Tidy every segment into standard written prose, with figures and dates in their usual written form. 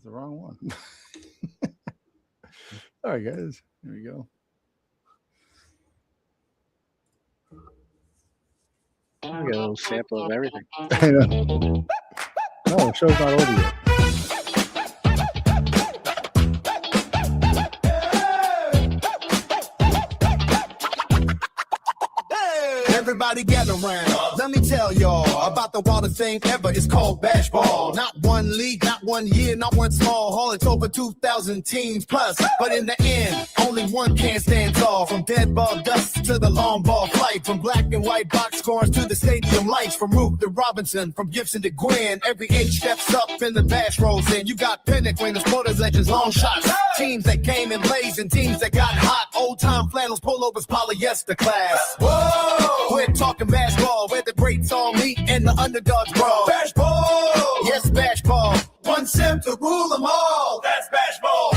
the wrong one. All right, guys. Here we go. I got a little sample of everything. I know. No, the show's not over yet. Everybody gather around. Let me tell y'all about the wildest thing ever. It's called bash ball. Not one league, not 1 year, not one small hall. It's over 2,000 teams plus. But in the end, only one can stand tall. From dead ball dust to the long ball flight. From black and white box scores to the stadium lights. From Root to Robinson, from Gibson to Gwynn. Every H steps up in the bash rolls in. You got Pinnock, winners, quarters, legends, long shots. Teams that came in blazing, teams that got hot. Old time flannels, pullovers, polyester class. Whoa! We're talking bash ball, where the greats all meet and the underdogs brawl. Bash ball! Yes, bash ball. One sim to rule them all. That's bash ball.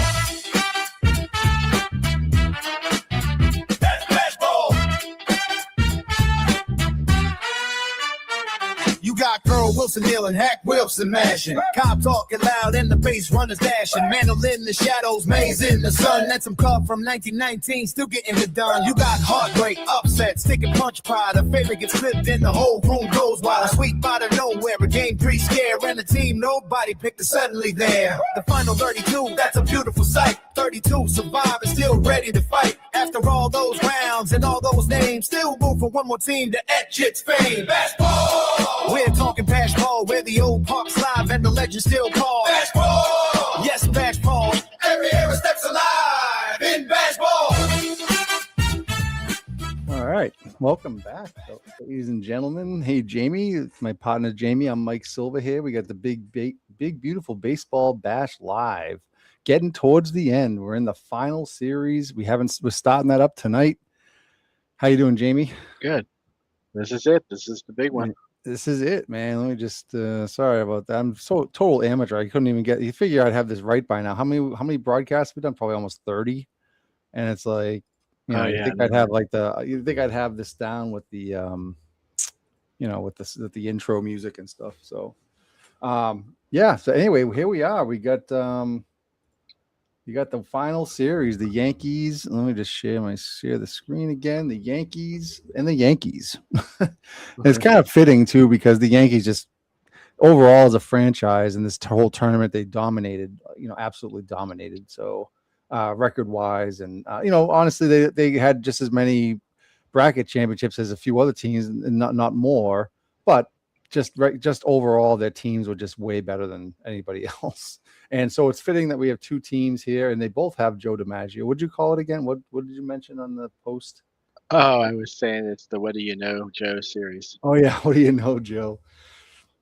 That's bash ball. You got Earl Wilson kneeling, Hack Wilson mashing. Cobb talking loud and the bass runners dashing. Mandolin in the shadows, maze in the sun. That's some club from 1919, still getting it done. You got heartbreak, upset, stick and punch pride. A favorite gets flipped and the whole room goes wild. A sweet out of nowhere, a game 3 scare. And a team nobody picked is suddenly there. The final 32, that's a beautiful sight. 32 survive and still ready to fight. After all those rounds and all those names, still room for one more team to etch its fame. Bash ball! We're talking bash ball, where the old park's live and the legends still call. Bash ball! Yes, bash ball. Every era steps alive in bash ball. All right. Welcome back, ladies and gentlemen. Hey, Jamie. My partner, Jamie. I'm Mike Silva here. We got the big, beautiful baseball bash live. Getting towards the end. We're in the final series. We're starting that up tonight. How you doing, Jamie? Good. This is it. This is the big one. This is it, man. Let me just sorry about that. I'm so total amateur. I couldn't even get. You figure I'd have this right by now. How many broadcasts have we done? Probably almost 30. And it's like, you think I'd have you think I'd have this down with the with the intro music and stuff. So yeah. So anyway, here we are. We got you got the final series, the Yankees. Let me just share the screen again. The Yankees and the Yankees. It's kind of fitting too, because the Yankees just overall as a franchise in this whole tournament, they dominated, absolutely dominated. So record wise, and honestly, they had just as many bracket championships as a few other teams, and not more, but just overall, their teams were just way better than anybody else. And so it's fitting that we have two teams here, and they both have Joe DiMaggio. What'd you call it again? What did you mention on the post? Oh, I was saying it's the What Do You Know Joe series. Oh, yeah. What do you know, Joe?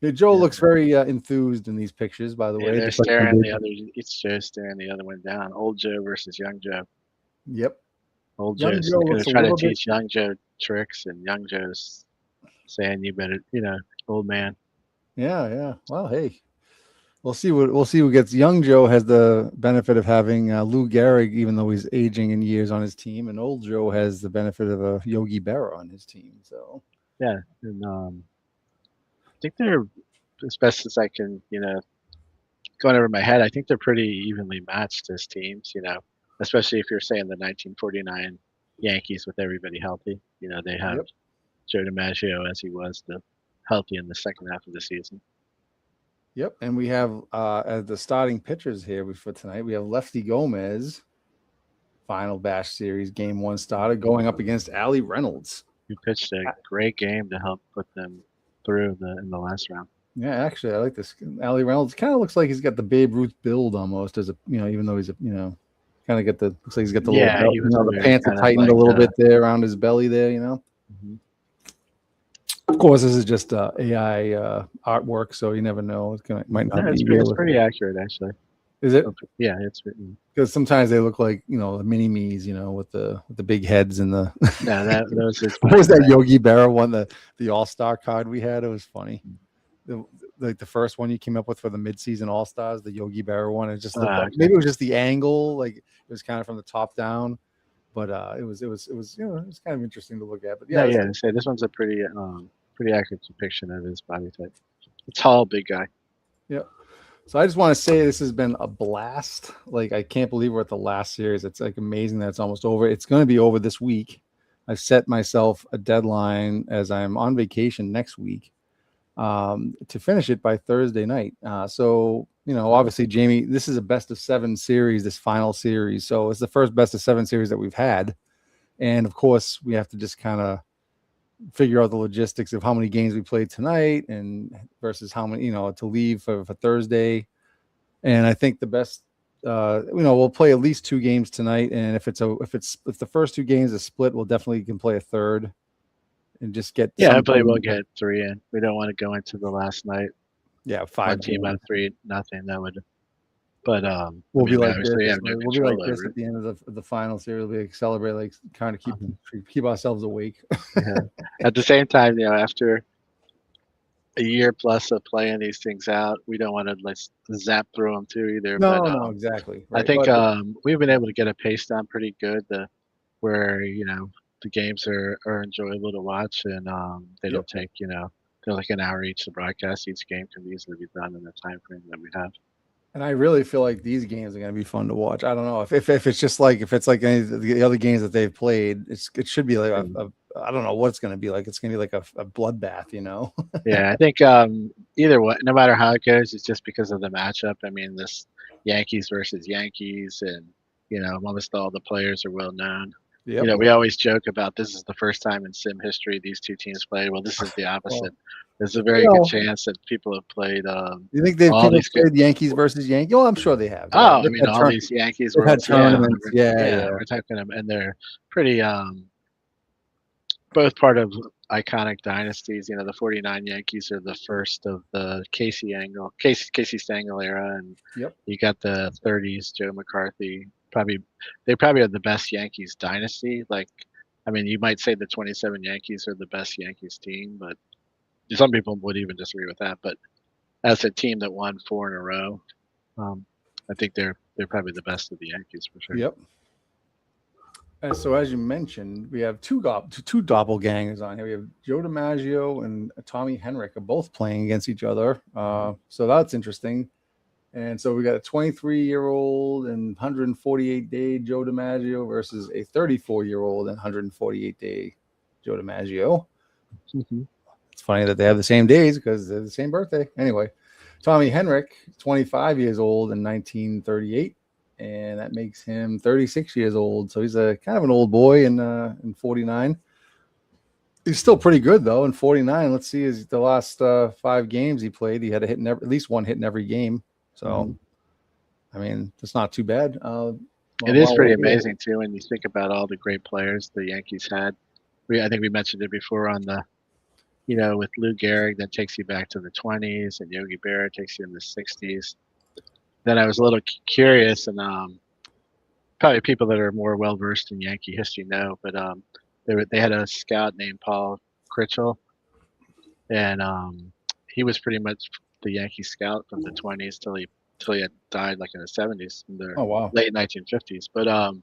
Yeah, Joe looks very enthused in these pictures, by the way. They're staring it's Joe staring the other one down. Old Joe versus young Joe. Yep. Old Joe's going to try to teach young Joe tricks, and young Joe's saying, you better, old man. Yeah. Well, hey. We'll see who gets. Young Joe has the benefit of having Lou Gehrig, even though he's aging in years, on his team, and old Joe has the benefit of a Yogi Berra on his team. So yeah, and I think they're, as best as I can, going over my head, I think they're pretty evenly matched as teams. Especially if you're saying the 1949 Yankees with everybody healthy. They have Joe DiMaggio as he was healthy in the second half of the season. Yep, and we have as the starting pitchers here for tonight, we have Lefty Gomez, final bash series, game 1 starter, going up against Ali Reynolds. Who pitched a great game to help put them through in the last round. Yeah, actually, I like this. Ali Reynolds kind of looks like he's got the Babe Ruth build almost, as a even though he's kind of looks like he's got the little the pants are tightened a little bit there around his belly there, Mm-hmm. Of course, this is just AI artwork, so you never know. Might not be. It's pretty accurate, actually. Is it? Yeah, it's written. Because sometimes they look like the mini me's, with the big heads and the. Yeah, those. What was that Yogi Berra one? The All-Star card we had. It was funny. The first one you came up with for the mid-season All-Stars, the Yogi Berra one. It just looked like, maybe it was just the angle, like it was kind of from the top down. But it was kind of interesting to look at. But yeah. So this one's a pretty accurate depiction of his body type. A tall, big guy. Yeah. So I just want to say this has been a blast. Like, I can't believe we're at the last series. It's like amazing that it's almost over. It's going to be over this week. I've set myself a deadline as I'm on vacation next week to finish it by Thursday night. So, obviously, Jamie, this is a best of 7 series, this final series. So it's the first best of 7 series that we've had. And of course, we have to just kind of figure out the logistics of how many games we played tonight and versus how many, to leave for Thursday. And I think the best, we'll play at least 2 games tonight. And if the first 2 games are split, we'll definitely can play a third and just get. Yeah, hopefully we'll get 3 in. We don't want to go into the last night. Yeah, 5. One team out 3-0. That would. But we'll be like this. No We'll be like this at the end of the final series. We'll be celebrate, like kind of keep ourselves awake. Yeah. At the same time, after a year plus of playing these things out, we don't want to zap through them too either. No, exactly. Right. I think we've been able to get a pace down pretty good. Where the games are enjoyable to watch, and they don't take they're like an hour each to broadcast. Each game can easily be done in the time frame that we have. And I really feel like these games are going to be fun to watch. I don't know if it's just like if it's like any of the other games that they've played. It should be like I don't know what it's going to be like. It's going to be like a bloodbath, Yeah, I think either way, no matter how it goes, it's just because of the matchup. I mean, this Yankees versus Yankees, and almost all the players are well known. Yep. We always joke about this is the first time in sim history these 2 teams played. Well, this is the opposite. There's a very good chance that people have played. You think they've played Yankees versus Yankees? Oh, I'm sure they have. Oh, I mean, all these Yankees had tournaments. Yeah. We're talking them, and they're pretty both part of iconic dynasties. The 49 Yankees are the first of the Casey Stengel era, and you got the 30s Joe McCarthy. They probably are the best Yankees dynasty. Like, I mean, you might say the 27 Yankees are the best Yankees team, but some people would even disagree with that. But as a team that won 4 in a row, I think they're probably the best of the Yankees for sure. Yep. And so, as you mentioned, we have two doppelgangers on here. We have Joe DiMaggio and Tommy Henrik are both playing against each other. So that's interesting. And so we got a 23-year-old and 148-day Joe DiMaggio versus a 34-year-old and 148-day Joe DiMaggio. Mm-hmm. It's funny that they have the same days because they're the same birthday. Anyway, Tommy Henrik, 25 years old in 1938, and that makes him 36 years old. So he's a kind of an old boy in 49. He's still pretty good though in 49. Let's see, the last 5 games he played, he had a hit in at least one hit in every game. So, I mean, it's not too bad. It is pretty amazing too when you think about all the great players the Yankees had. I think we mentioned it before on the, with Lou Gehrig, that takes you back to the 20s, and Yogi Berra takes you in the 60s. Then I was a little curious, and probably people that are more well versed in Yankee history know, but they had a scout named Paul Critchell, and he was pretty much the Yankee scout from the 20s till he had died like in the 70s, in the late 1950s. But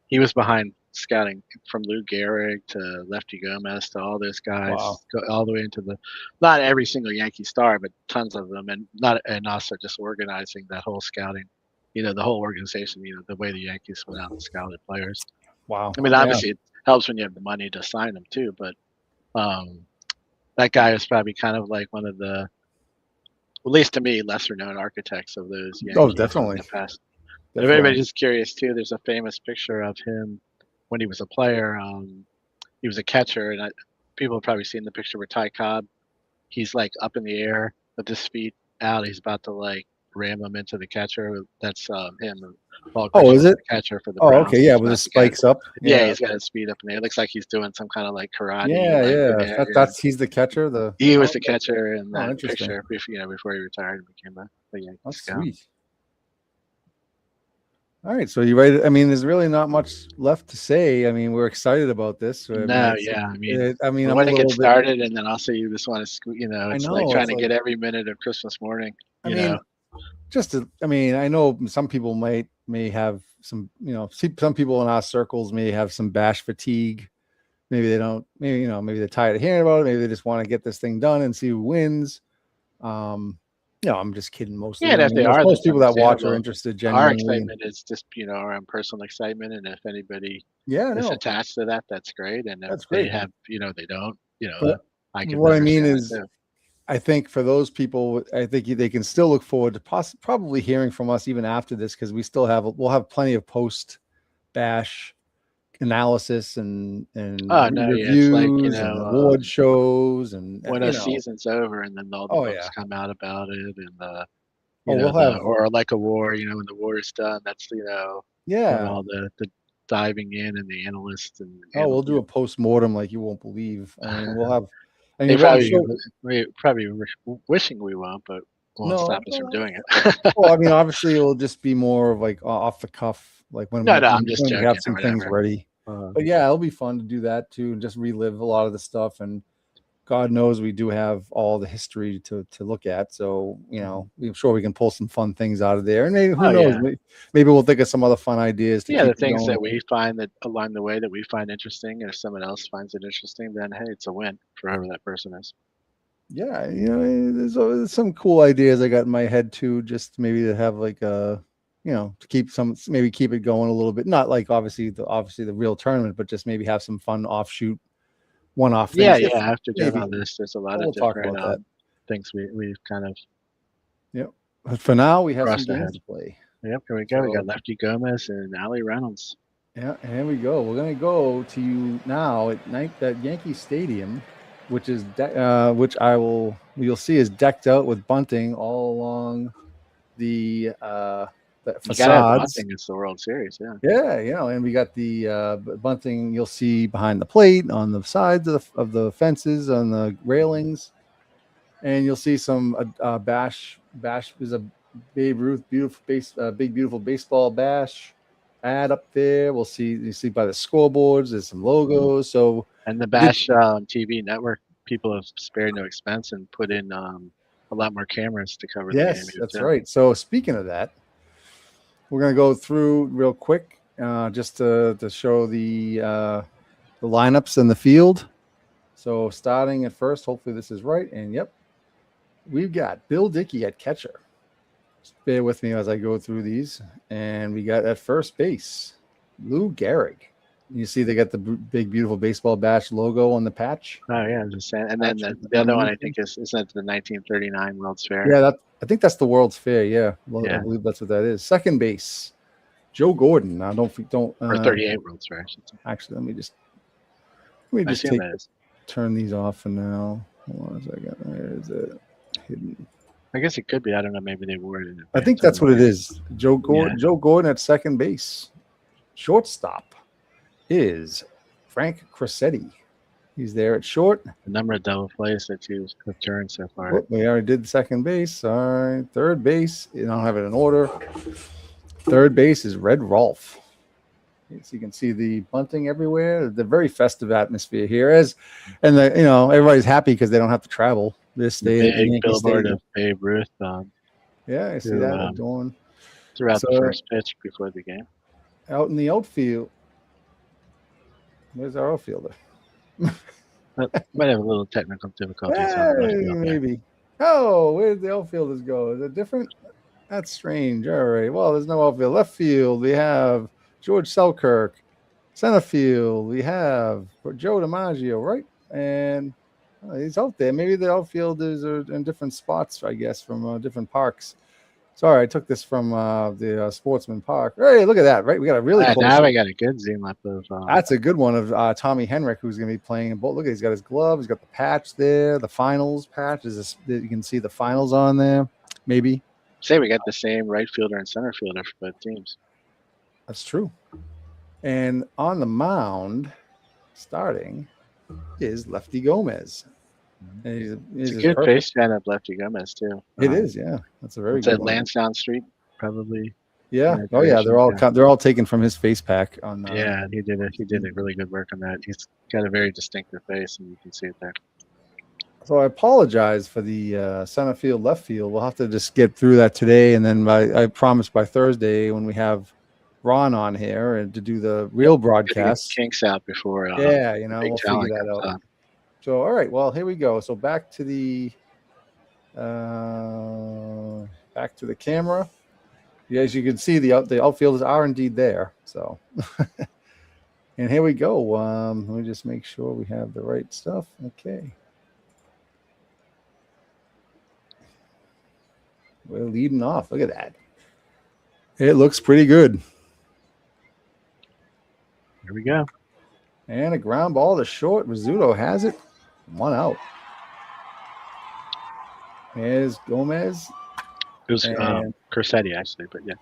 he was behind scouting from Lou Gehrig to Lefty Gomez to all those guys, all the way into not every single Yankee star, but tons of them, and also just organizing that whole scouting, the whole organization, the way the Yankees went out and scouted players. Wow. I mean, obviously it helps when you have the money to sign them too, but that guy was probably kind of like one of the, at least to me, lesser known architects of those Yankees definitely. In the past. If anybody's curious too, there's a famous picture of him when he was a player. He was a catcher, and people have probably seen the picture where Ty Cobb, he's like up in the air with his feet out. He's about to like ram him into the catcher. That's him. Is it? The catcher for the Browns. Okay, yeah, with his spikes up. Yeah, he's got his feet up in the air. It looks like he's doing some kind of like karate. Yeah. He's the catcher. He was the catcher in that picture. Before he retired and became a Yankee scout. Sweet. All right, so you ready? I mean, there's really not much left to say. I mean, we're excited about this. When it gets started, and then also you just want to, it's like trying to get every minute of Christmas morning. I know some people may have some, some people in our circles may have some bash fatigue. Maybe they don't. Maybe they're tired of hearing about it. Maybe they just want to get this thing done and see who wins. Yeah, I'm just kidding. Mostly, Yeah, and I if mean, they are, most that's people that watch are understandable. interested Our genuinely. excitement is just, our own personal excitement, and if anybody Yeah, is no, attached to that, that's great. And if that's they great. have, they don't, But I can what I mean understand that is, too. I think for those people, I think they can still look forward to probably hearing from us even after this, because we'll have plenty of post bash analysis and Oh no, yeah, it's like, reviews and award shows and when a season's over and then all the oh books yeah, come out about it, and oh we'll have or like a war, when the war is done, that's, when yeah, all the diving in and the analysts oh and we'll do a post mortem like you won't believe. I mean, we'll have. I they mean, well, I'm probably sure. we probably wishing we won't, but won't No, stop us from doing it. well, I mean, obviously, it'll just be more of like off the cuff, like No, no, I'm just when we have joking or some things whatever. ready. But yeah, it'll be fun to do that too, and just relive a lot of the stuff. And God knows we do have all the history to look at. So I'm sure we can pull some fun things out of there. And maybe who Oh knows, yeah. maybe we'll think of some other fun ideas to Yeah, the keep it things that going. we find that along the way that we find interesting, and if someone else finds it interesting, then hey, it's a win for whoever that person is. Yeah, there's some cool ideas I got in my head too. Just maybe to have like to keep it going a little bit. Not like obviously the real tournament, but just maybe have some fun offshoot one-off Yeah, things. yeah. After doing Maybe all this, there's a lot we'll of talk different about that. things we've kind of Yep. But for now, we have some crossed games ahead. to play. Yep, here we go. We got So, Lefty Gomez and Ali Reynolds. yeah, and here we go. We're gonna go to you now at Yankee Stadium, which is you'll see is decked out with bunting all along the You gotta have facades. bunting. It's the World Series, yeah. Yeah, and we got the bunting you'll see behind the plate, on the sides of the fences, on the railings, and you'll see some bash. Bash is a Babe Ruth big beautiful baseball bash ad up there. You see by the scoreboards. There's some logos. So And the we did. Bash TV network people have spared no expense and put in a lot more cameras to cover the game. Yes, that's right. So speaking of that, we're gonna go through real quick just to show the lineups in the field. So starting at first, hopefully this is right. And yep, we've got Bill Dickey at catcher. Just bear with me as I go through these. And we got at first base, Lou Gehrig. You see they got the big, beautiful baseball bash logo on the patch. Oh yeah, I was just saying. And then the other one I think is that the 1939 World's Fair. Yeah, I think that's the World's Fair. Yeah, well, Yeah. I believe that's what that is. Second base, Joe Gordon. Now don't Or 38 World's Fair. I should say. Actually, let me just turn these off for now. Hold on a second. Where is it? Hidden. I guess it could be. I don't know. Maybe they wore it in. I think that's what it is. Joe Gordon. Yeah. Joe Gordon at second base. Shortstop is Frank Cressetti. He's there at short. The number of double plays that you've turned so far. Oh, we already did second base. All right. Third base. You don't have it in order. Third base is Red Rolfe. So you can see the bunting everywhere. The very festive atmosphere here and everybody's happy because they don't have to travel. This day big billboard of Babe Ruth. Yeah, I see that going throughout the first pitch before the game. Out in the outfield. Where's our outfielder? Might have a little technical difficulties. Maybe. Oh, where did the outfielders go? Is it different? That's strange. All right. Well, there's no outfield. Left field, we have George Selkirk. Center field, we have Joe DiMaggio, right? And he's out there. Maybe the outfielders are in different spots, I guess, from different parks. Sorry, I took this from the Sportsman Park. Hey, look at that, right? We got a really close. Now we got a good zoom up of. That's a good one of Tommy Henrik, who's going to be playing in both. Look, he's got his glove. He's got the patch there. The finals patch is you can see the finals on there. Maybe. Say we got the same right fielder and center fielder for both teams. That's true. And on the mound, starting, is Lefty Gomez. And it's a good face fan of Lefty Gomez too. It is, yeah. That's a very good one. Lansdowne Street, probably. Yeah. Oh yeah, they're all taken from his face pack on. Yeah, he did a really good work on that. He's got a very distinctive face, and you can see it there. So I apologize for the center field, left field. We'll have to just get through that today, and then I promise by Thursday when we have Ron on here and to do the real broadcast. Kinks out before. We'll figure that out. So all right, well here we go. So back to the Back to the camera. Yeah, as you can see, the outfielders are indeed there. So, and here we go. Let me just make sure we have the right stuff. Okay. We're leading off. Look at that. It looks pretty good. Here we go. And a ground ball to short. Rizzuto has it. 1 out. Here's Gomez. It was Corsetti, actually, but yeah.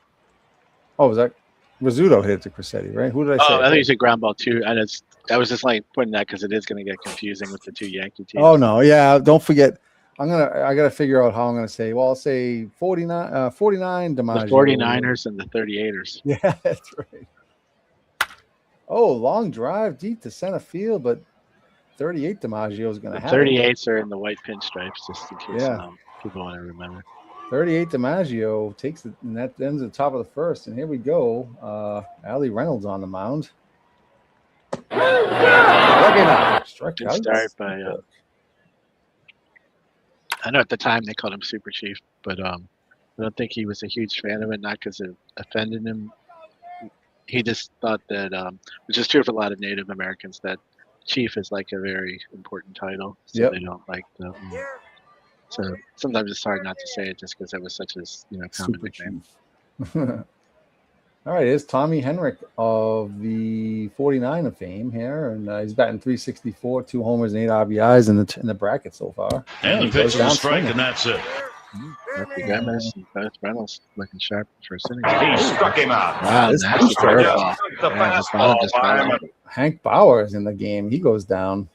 Oh, was that Rizzuto hit it to Corsetti, right? Who did I say? I think it's a ground ball too, and I was just like putting that because it is going to get confusing with the two Yankee teams. Oh no, yeah. Don't forget. I gotta figure out how I'm gonna say. Well, I'll say 49 DiMaggio. The 49ers and the 38ers. Yeah, that's right. Oh, long drive deep to center field, but 38 DiMaggio is gonna have 38s are in the white pinstripes, just in case Yeah. people want to remember. 38 DiMaggio takes it, and that ends at the top of the first. And here we go. Ali Reynolds on the mound. Struck Good out. start by. I know at the time they called him Super Chief, but I don't think he was a huge fan of it. Not because it offended him. He just thought that, which is true for a lot of Native Americans, that Chief is like a very important title, so Yep. they don't like the. So sometimes it's hard not to say it just because it was such a common Super nickname. Chief. All right, here's Tommy Henrik of the 49 of fame here, and he's batting 364, 2 homers and 8 RBIs in the bracket so far. And the pitch will strike, and that's it. Matthew Gomez and both Reynolds looking sharp for inning. He struck him out. Wow, This nasty is terrible. curveball. The fastball just by fouled. him. Hank Bauer is in the game. He goes down.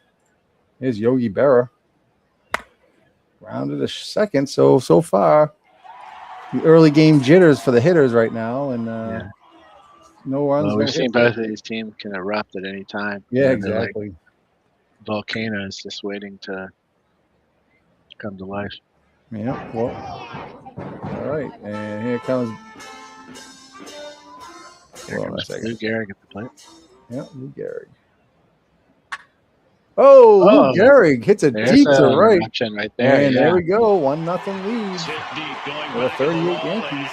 Here's Yogi Berra. Rounded a second. So far, the early game jitters for the hitters right now, and no runs. Well, no we've seen hits. both of these teams can erupt at any time. Yeah, And they're like exactly. volcanoes just waiting to come to life. Yeah. Well. All right, and here comes. Here Hold on a comes second. Lou Gehrig at the plate. Yeah, Lou Gehrig. Oh, Oh, Lou Gehrig hits it There's deep to a right. eruption right there. And yeah. there we go. 1-0 lead. It's hit deep, going For the back to the 38 wall, Yankees. and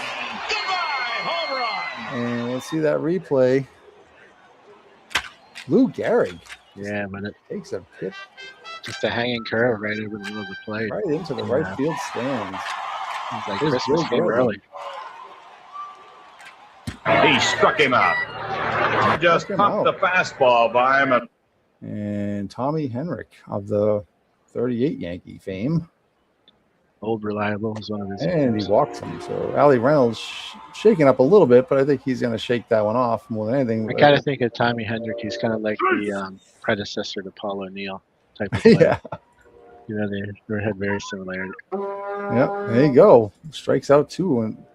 goodbye, home run. And let's see that replay. Lou Gehrig Yeah, but it takes a hit just a hanging curve right over the middle of the plate. right into the right field stands. It's like There's Christmas Joe came Gehrig. early. He struck him out. Just Struck him pumped the fastball by him. And Tommy Henrik of the 38 Yankee fame. Old Reliable was one of his. And he walks him. So Ali Reynolds shaking up a little bit, but I think he's going to shake that one off more than anything. I kind of think of Tommy Hendrick. He's kind of like the predecessor to Paul O'Neill type of player. Yeah. You know, they had very similarity. Yep. There you go. Strikes out 2 and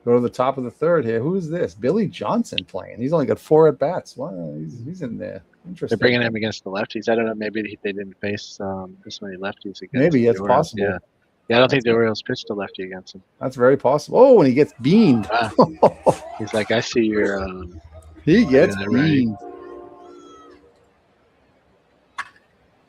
go to the top of the third here. Who's this? Billy Johnson playing. He's only got 4 at bats. Wow, he's in there. Interesting. They're bringing him against the lefties. I don't know. Maybe they didn't face this many lefties against. Maybe the it's Orioles. possible. Yeah. Yeah, I don't think the Orioles pitched a lefty against him. That's very possible. Oh, and he gets beamed. He's like, I see your. He gets Yeah, right. beamed.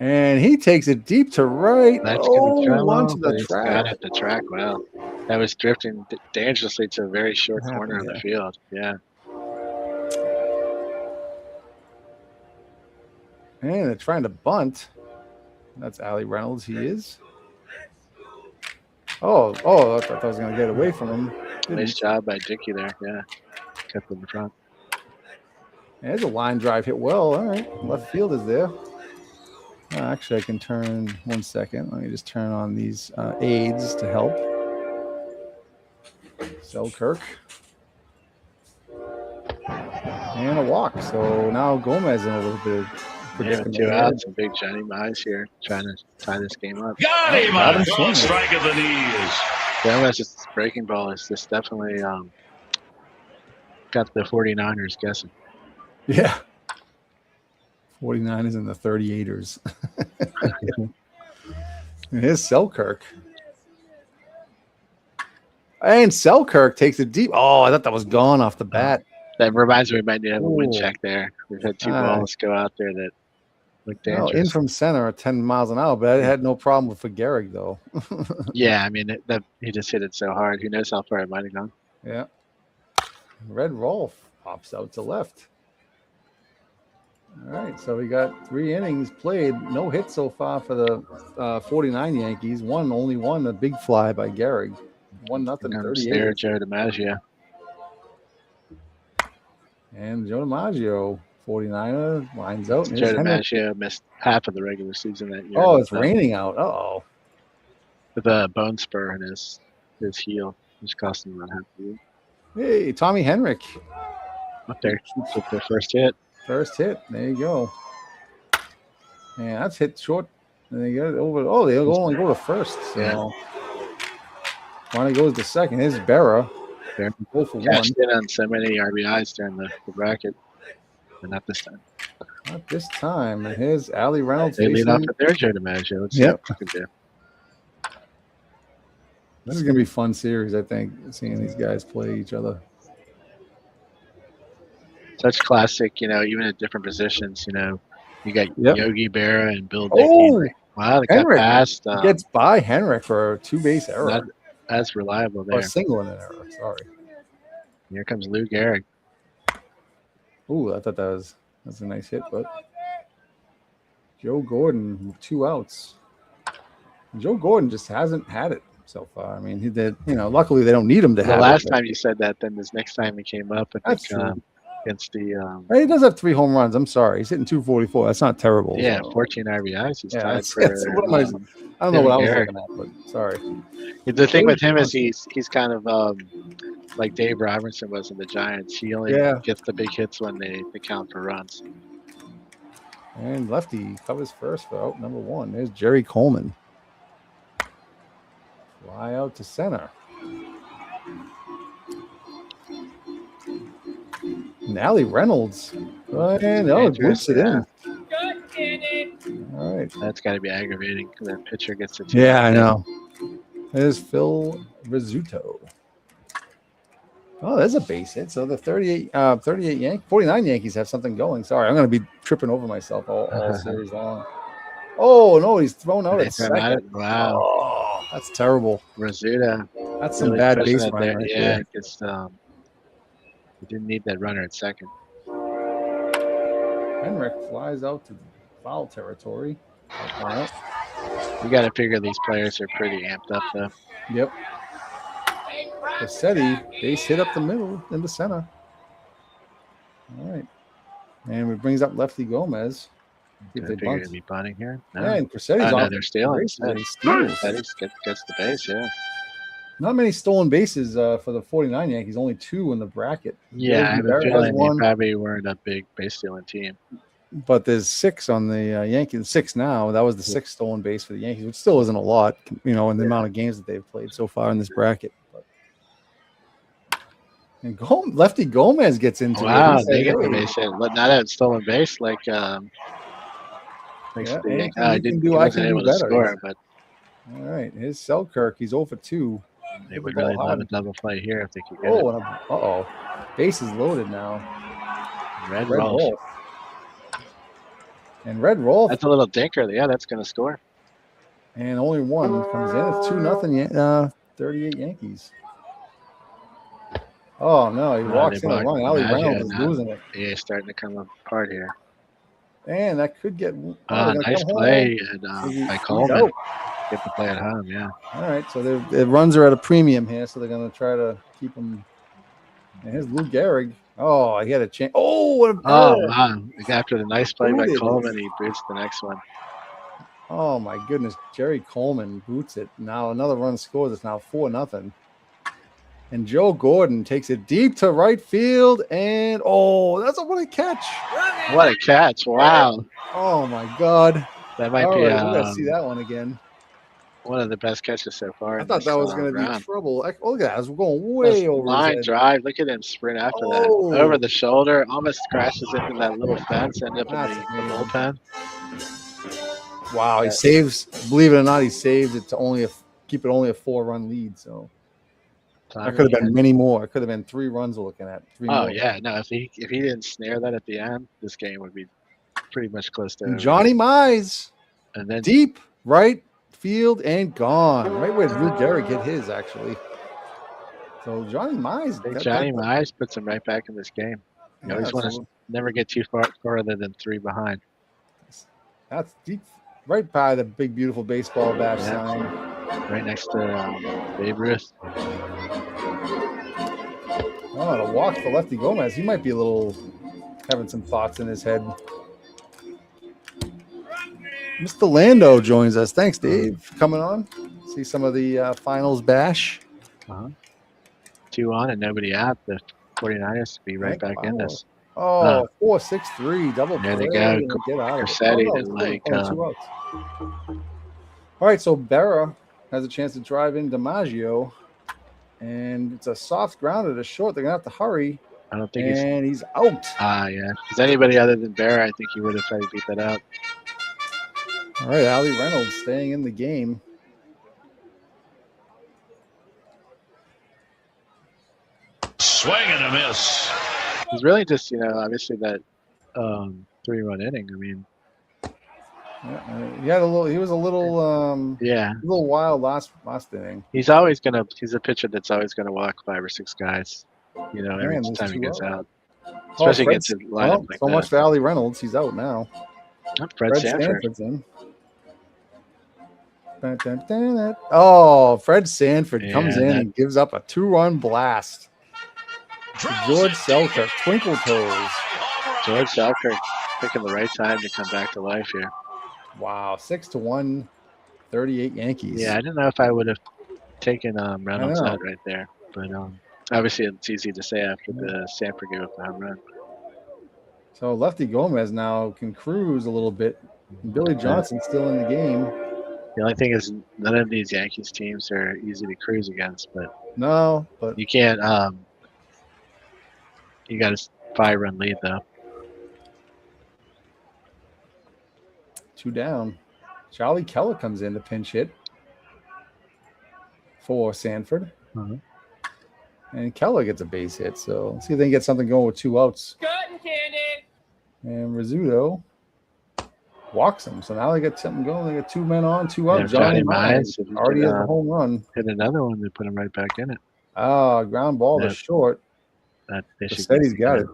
And he takes it deep to right. That's Oh, going to onto the Got track. at the track. Wow. That was drifting dangerously to a very short What corner of happened the field. Yeah. And they're trying to bunt. That's Ali Reynolds. He is. Oh, I thought I was going to get away from him. Didn't. Nice job by Dickey there. Yeah. Kept him in front. There's a line drive hit well. All right. Left field is there. Actually, I can turn 1 second. Let me just turn on these aids to help. Selkirk. And a walk. So now Gomez in a little bit of Yeah, predicament. 2 outs and big Johnny Mize here trying to tie this game up. Got him Got him on a swinging. strike of the knees. Gomez's breaking ball is just definitely got the 49ers guessing. Yeah. 49ers and the 38ers. And here's Selkirk. And Selkirk takes it deep. Oh, I thought that was gone off the bat. That reminds me we might need to have a wind Ooh. check there. We've had 2 Ah. balls go out there that Look Well, dangerous. in from center at 10 miles an hour, but I had no problem with for Gehrig though. Yeah, I mean he just hit it so hard. Who knows how far it might have gone? Yeah. Red Rolf pops out to left. All right, so we got 3 innings played. No hit so far for the 49 Yankees. Only one, a big fly by Gehrig. 1-0, Stare 38. Joe DiMaggio. And Joe DiMaggio, 49er, lines out. And Joe here's Henrik. DiMaggio missed half of the regular season that year. Oh, it's raining out. Uh-oh. With a bone spur in his heel, which cost him about half the year. Hey, Tommy Henrik. Up there with their first hit. First hit. There you go. And that's hit short. And they got it over. Oh, they only go to first. So Yeah. Finally goes to second. Here's Berra. Go for one. Cashed in on so many RBIs during the bracket, but not this time. Not this time. And here's Allie Reynolds. They lead facing- off with their Joe DiMaggio. Let's see Yep. what we can do. This is going to be a fun series, I think, seeing these guys play each other. Such classic, even at different positions. You got Yep. Yogi Berra and Bill Oh, Dickey. Wow, they got Henrik past. gets by Henrik for a 2-base error. Not as reliable Or there. a single in an error. Sorry. Here comes Lou Gehrig. Ooh, I thought that's a nice hit, but Joe Gordon, 2 outs. Joe Gordon just hasn't had it so far. I mean, he did. Luckily they don't need him to The have last it. time you said that, then this next time he came up, I That's think, true. against the He does have 3 home runs. I'm sorry, he's hitting 244. That's not terrible. yeah, so. 14 RBIs. He's Yeah, tied that's- for. that's what am I don't know what I was Gehrig. looking at, but sorry. The thing with him is he's kind of like Dave Robertson was in the Giants. He only Yeah. gets the big hits when they count for runs. And lefty covers first for out number 1. There's Jerry Coleman. Fly out to center. And Allie Reynolds. And boots it in. All right. That's got to be aggravating because that pitcher gets it. Yeah, I know. There's Phil Rizzuto. Oh, there's a base hit. So the 38 49 Yankees have something going. Sorry, I'm going to be tripping over myself all series long. Oh, no, he's thrown out They at throw him out second. at- wow. Oh, that's terrible. Rizzuto. That's some really bad pushing base it running there. right Yeah, there. it's he didn't need that runner at second. Henrik flies out to foul territory. You got to figure these players are pretty amped up though. Yep. Cassetti, base hit up the middle in the center. All right. And it brings up lefty Gomez. If I they figure bunt. to be bunting here. No. Yeah, and Cassetti's no, off they're stealing. base, and he steals. Gets the base, yeah. Not many stolen bases for the 49 Yankees. Only 2 in the bracket. Yeah, I have a Barrett has feeling they one. probably weren't a big base stealing team. But there's 6 on the Yankees. 6 now. That was the 6th stolen base for the Yankees, which still isn't a lot, in the amount of games that they've played so far in this bracket. But, and lefty Gomez gets into Wow, it. they get the base hit, but not a stolen base like Yeah, anything I you can he do, I wasn't can do able to better. score, but All right, here's Selkirk. He's 0 for 2. they Hit would the ball really love hard. a double play here if they could get it. Oh, uh-oh. Base is loaded now. Red Red Rolf. Rolf. And Red Rolf, That's a little dinker. Yeah, that's going to score. and only 1 comes in. It's 2-0, 38 Yankees. Oh, no, he walks they in and blocked run. Allie Maggio Reynolds is now. losing it. Yeah, it's starting to come apart here. And that could get they're gonna Nice come home. play He's by out. Coleman. Get the play at home, yeah. All right, so the runs are at a premium here, so they're going to try to keep them. And here's Lou Gehrig. Oh, he had a chance. Oh, what a Oh, wow. After the nice play by Booted. Coleman, he boots the next one. Oh my goodness, Jerry Coleman boots it. Now another run scores. It's now 4-0. And Joe Gordon takes it deep to right field, and what a catch! What a catch. Wow. Oh my God! That might All be right, we gotta see that one again. one of the best catches so far. I in thought this, that was gonna round. be trouble. Look at that! I was going way This over line his head. drive. Look at him sprint after Oh. that. Over the shoulder. Almost crashes into that little fence. Ended up in That's the amazing. bullpen. Wow, he saves. Believe it or not, he saved it to keep it only a 4-run lead. So that could have been many more. It could have been 3 runs we're looking at. 3 Oh more. yeah, no. If he didn't snare that at the end, this game would be pretty much close to And over. Johnny Mize, And then deep right field and gone. Right where Lou Gehrig hit his, actually. So Johnny Mize. Johnny Mize puts him right back in this game. You Yeah, always want to never get too farther than 3 behind. That's deep, right by the big, beautiful baseball bash sign. Right next to Babe Ruth. Oh, and a walk for Lefty Gomez. He might be a little having some thoughts in his head. Mr. Lando joins us. Thanks, Dave, for coming on. See some of the finals bash. 2 on and nobody out. The 49ers to be right back in this. Oh, 4-6-3, double play. There they go. Get out of Corsetti it. to like. 2 outs. All right, so Berra has a chance to drive in DiMaggio, and it's a soft grounder to short. They're going to have to hurry. I don't think he's out. Yeah. If anybody other than Berra, I think he would have tried to beat that out. All right, Ali Reynolds staying in the game. Swing and a miss. It's really just, obviously that 3-run inning. I mean, he was a little a little wild last inning. He's a pitcher that's always gonna walk 5 or 6 guys, every time he gets out. Especially against a lineup like so that. much for Ali Reynolds. He's out now. Fred Sanford's in. Oh, Fred Sanford comes in and gives up a 2-run blast. George Selkirk, Twinkle Toes. George Selkirk picking the right time to come back to life here. Wow, 6-1, 38 Yankees. Yeah, I don't know if I would have taken Reynolds out right there, but obviously it's easy to say after the Sanford gave up the home run. So Lefty Gomez now can cruise a little bit. Billy Johnson's still in the game. The only thing is none of these Yankees teams are easy to cruise against, but you can't. You got a 5-run lead though. 2 down. Charlie Keller comes in to pinch hit for Sanford. And Keller gets a base hit. So let's see if they can get something going with 2 outs. And Rizzuto walks him. So now they got something going. They got 2 men on, 2 out. Johnny Mize already has a home run. Hit another one. They put him right back in it. Ground ball to short. Corsetti's got it.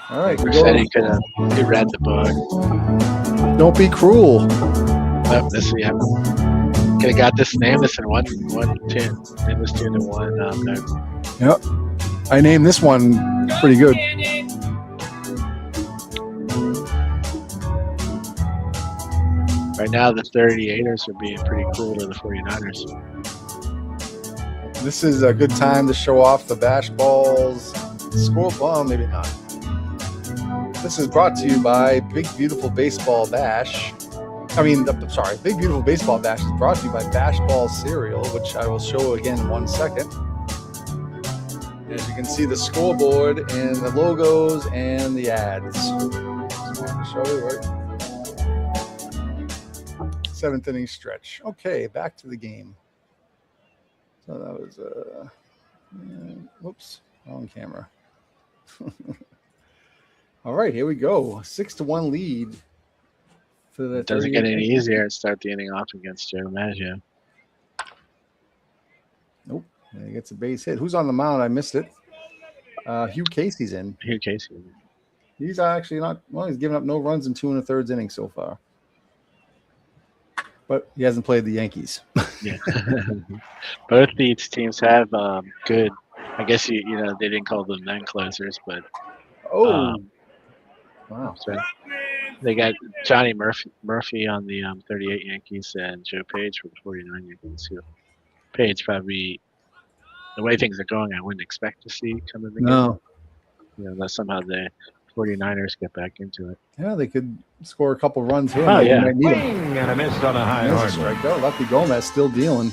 All right. Corsetti could have read the book. Don't be cruel. Could have got this. Name this in one tune. Name this tune in one note. Yep. I named this one pretty good. Right now, the 38ers are being pretty cruel to the 49ers. This is a good time to show off the bash balls. Score bomb, maybe not. This is brought to you by Big Beautiful Baseball Bash. Big Beautiful Baseball Bash is brought to you by Bash Ball Cereal, which I will show again in 1 second. As you can see, the scoreboard and the logos and the ads. Just wanted to show you right. 7th inning stretch. Okay, back to the game. So that was whoops, wrong camera. All right, here we go. 6-1 lead for the. It doesn't get any easier to start the inning off against Joe Maggio. Nope. And he gets a base hit. Who's on the mound? I missed it. Hugh Casey's in. Hugh Casey. He's actually not. Well, he's given up no runs in 2 1/3 innings so far. But he hasn't played the Yankees. Yeah. Both these teams have good. I guess they didn't call them then closers, but wow. So they got Johnny Murphy on the 38 Yankees and Joe Page for the 49 Yankees. Page probably, the way things are going, I wouldn't expect to see come in the game. Unless somehow the 49ers get back into it. Yeah, they could score a couple runs here. And a miss on a high hard strike. Lefty Gomez still dealing.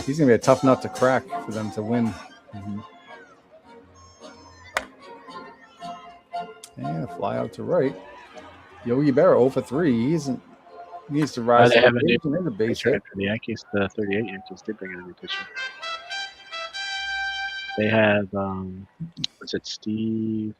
He's going to be a tough nut to crack for them to win. And a fly out to right. Yogi Berra 0 for 3. He needs to rise. They have a new base hit for the Yankees. The 38 Yankees did bring in a new pitcher. They have, was it Steve?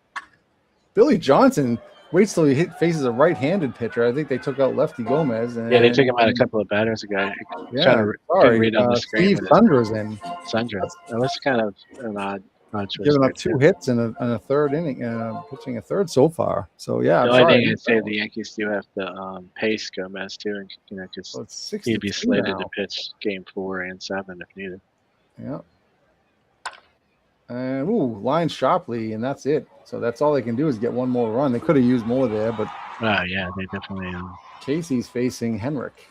Billy Johnson Waits till he faces a right-handed pitcher. I think they took out lefty Gomez. And, Yeah, they took him out a couple of batters ago. Yeah, Couldn't sorry. read on the screen. Steve Sunder's in. Sundra. That was kind of an odd choice. Giving there, up 2 too. hits in a third inning, pitching a third so far. So yeah, The I'm only sorry. thing I'd say the Yankees do have to pace Gomez too, and because So it's he'd be 62 slated now. to pitch game 4 and 7 if needed. Yeah. And line sharply, and that's it. So that's all they can do is get one more run. They could have used more there, but Yeah, they definitely. Casey's facing Henrik.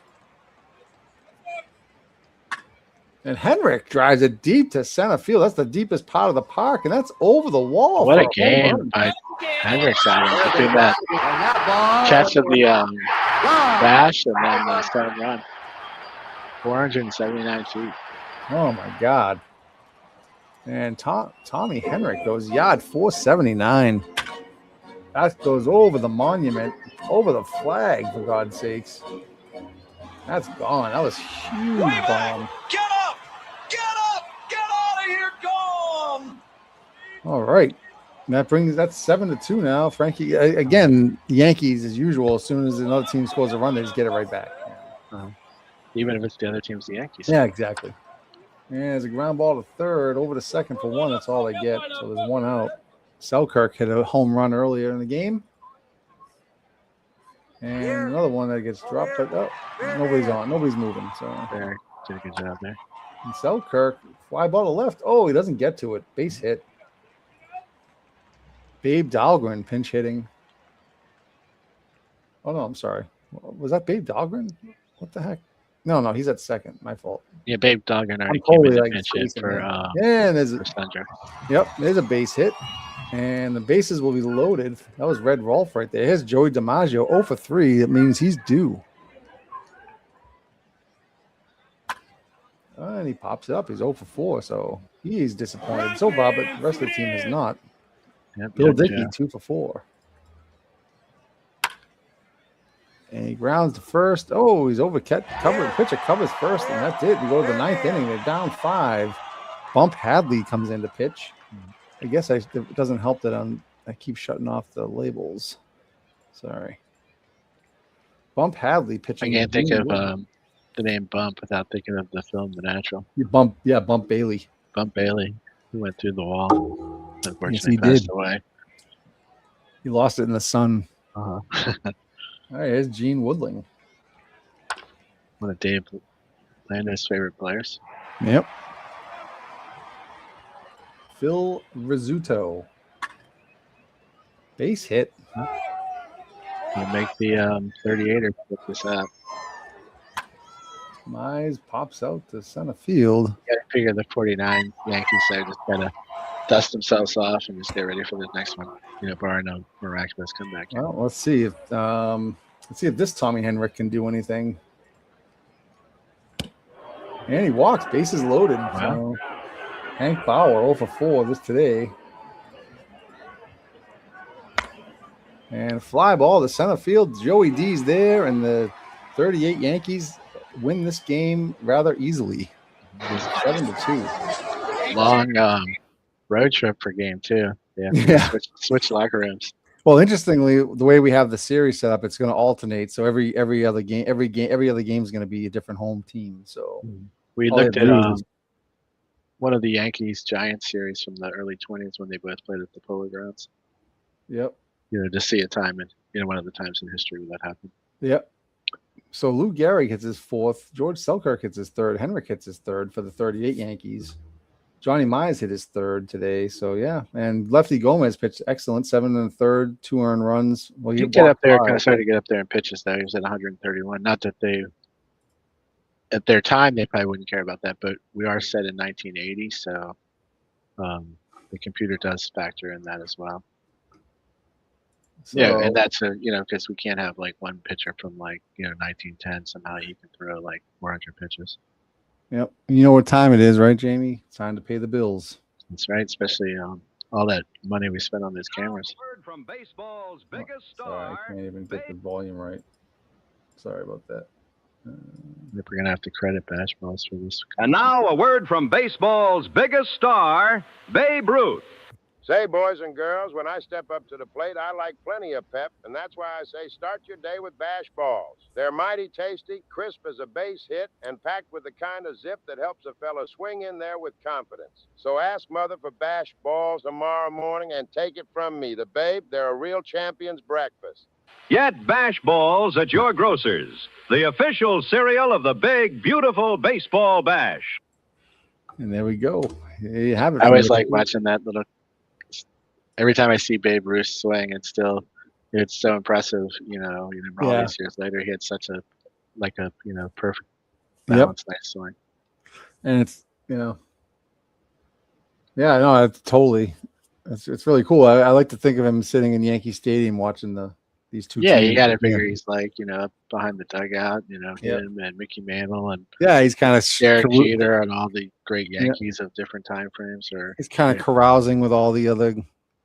And Henrik drives it deep to center field. That's the deepest part of the park, and that's over the wall. What for a home game run. by Hendricks out between that catch of the dash and then the stone run. 479 feet. Oh my God. And Tommy Henrik goes yard 479. That goes over the monument, over the flag, for God's sakes. That's gone. That was huge bomb. Get up! Get up! Get out of here! Gone! All right. That's 7-2 now. Frankie, again, Yankees as usual. As soon as another team scores a run, they just get it right back. Even if it's the other team's the Yankees. Yeah, exactly. And there's a ground ball to third, over to second for 1. That's all they get. So there's 1 out. Selkirk hit a home run earlier in the game. And another one that gets dropped, but nobody's on. Nobody's moving. So There, did a good job there. and Selkirk, fly ball to left. Oh, he doesn't get to it. Base hit. Babe Dahlgren pinch hitting. Oh, no, I'm sorry. Was that Babe Dahlgren? What the heck? No, he's at second. My fault. Yeah, Babe Doggan already I'm came in totally, to like, pinch hit spacing for it. Yeah, and there's a, Sundra. yep, there's a base hit. And the bases will be loaded. That was Red Rolf right there. Here's Joey DiMaggio 0 for 3. That means he's due. And he pops it up. He's 0 for 4. So he's disappointed so far, but the rest of the team is not. Yep, Bill yep, Dickey, yeah. 2 for 4. And he grounds to first. Oh, he's over covered. Pitcher covers first, and that's it. We go to the 9th inning. They're down 5. Bump Hadley comes in to pitch. I guess it doesn't help that I keep shutting off the labels. Sorry. Bump Hadley I pitching. can't think of the name Bump without thinking of the film The Natural. Bump Bailey. Bump Bailey, who went through the wall. Unfortunately, he passed did. away. He lost it in the sun. Uh-huh. All right, here's Gene Woodling. One of Dave Lander's favorite players. Yep. Phil Rizzuto. Base hit. He'll make the 38er flip this up. Mize pops out to center field. You gotta figure the 49 Yankees are just gotta dust themselves off and just get ready for the next one. Barring a miraculous comeback. Well, let's see if this Tommy Henrik can do anything. And he walks, bases loaded. Wow. So Hank Bauer 0 for 4 this today. And fly ball to center field. Joey D's there, and the 38 Yankees win this game rather easily. 7-2. Long road trip for game 2. Yeah. Switch locker rooms. Well, interestingly, the way we have the series set up, it's going to alternate. So every other game is going to be a different home team. So We all looked they at have to do is- one of the Yankees Giants series from the early 20s when they both played at the Polo Grounds. Yep. To see a time in one of the times in history where that happened. Yep. So Lou Gehrig hits his 4th. George Selkirk hits his 3rd. Henrik hits his 3rd for the 38 Yankees. Johnny Mize hit his 3rd today. So yeah, and Lefty Gomez pitched excellent, 7 1/3, 2 earned runs. Well, He get up there, kind of started to get up there in pitches though. He was at 131. Not that they, at their time, they probably wouldn't care about that, but we are set in 1980, so the computer does factor in that as well. So, Yeah, and that's because we can't have like one pitcher from 1910 somehow he can throw like 400 pitches. Yep. You know what time it is, right, Jamie? It's time to pay the bills. That's right, especially all that money we spent on these cameras. Word from baseball's Oh, biggest sorry, I star. can't even get the volume right. Sorry about that. If we're gonna have to credit Bash Balls for this. And now a word from baseball's biggest star, Babe Ruth. Say, boys and girls, when I step up to the plate, I like plenty of pep, and that's why I say start your day with Bash Balls. They're mighty tasty, crisp as a base hit, and packed with the kind of zip that helps a fella swing in there with confidence. So ask Mother for Bash Balls tomorrow morning and take it from me, the babe. They're a real champion's breakfast. Get Bash Balls at your grocer's, the official cereal of the big, beautiful baseball bash. And there we go. There you have it. I always like watching that little. Every time I see Babe Ruth swing, it's so impressive. Even all Yeah. these years later, he had such a perfect balanced, nice swing. And it's yeah, no, it's totally. It's really cool. I like to think of him sitting in Yankee Stadium watching these two. Yeah, teams. you got to figure he's up behind the dugout. Him and Mickey Mantle and he's kind of Derek Jeter and all the great Yankees of different time frames. He's kind of carousing with all the other.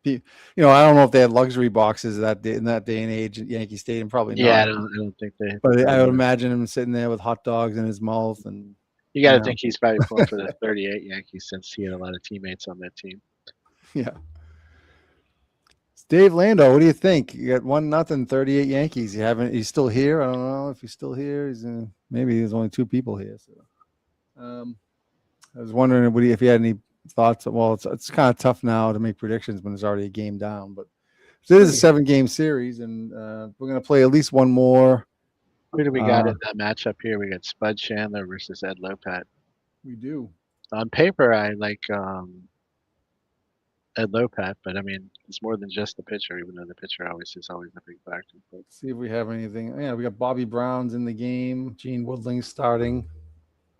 I don't know if they had luxury boxes in that day and age at Yankee Stadium. Probably not. Yeah, I don't think they. But I would imagine him sitting there with hot dogs in his mouth, and you got to think he's probably pulling for the 38 Yankees since he had a lot of teammates on that team. Yeah. Dave Lando, what do you think? You got 1-0, 38 Yankees. He's still here. I don't know if he's still here. Maybe there's only 2 people here. So, I was wondering if you had any thoughts. Well, it's kind of tough now to make predictions when there's already a game down. But it is a 7-game series, and we're going to play at least one more. Who do we got in that matchup here? We got Spud Chandler versus Ed Lopat. We do. On paper, I like Ed Lopat, but I mean, it's more than just the pitcher, even though the pitcher is always a big factor. Let's see if we have anything. Yeah, we got Bobby Brown's in the game. Gene Woodling's starting.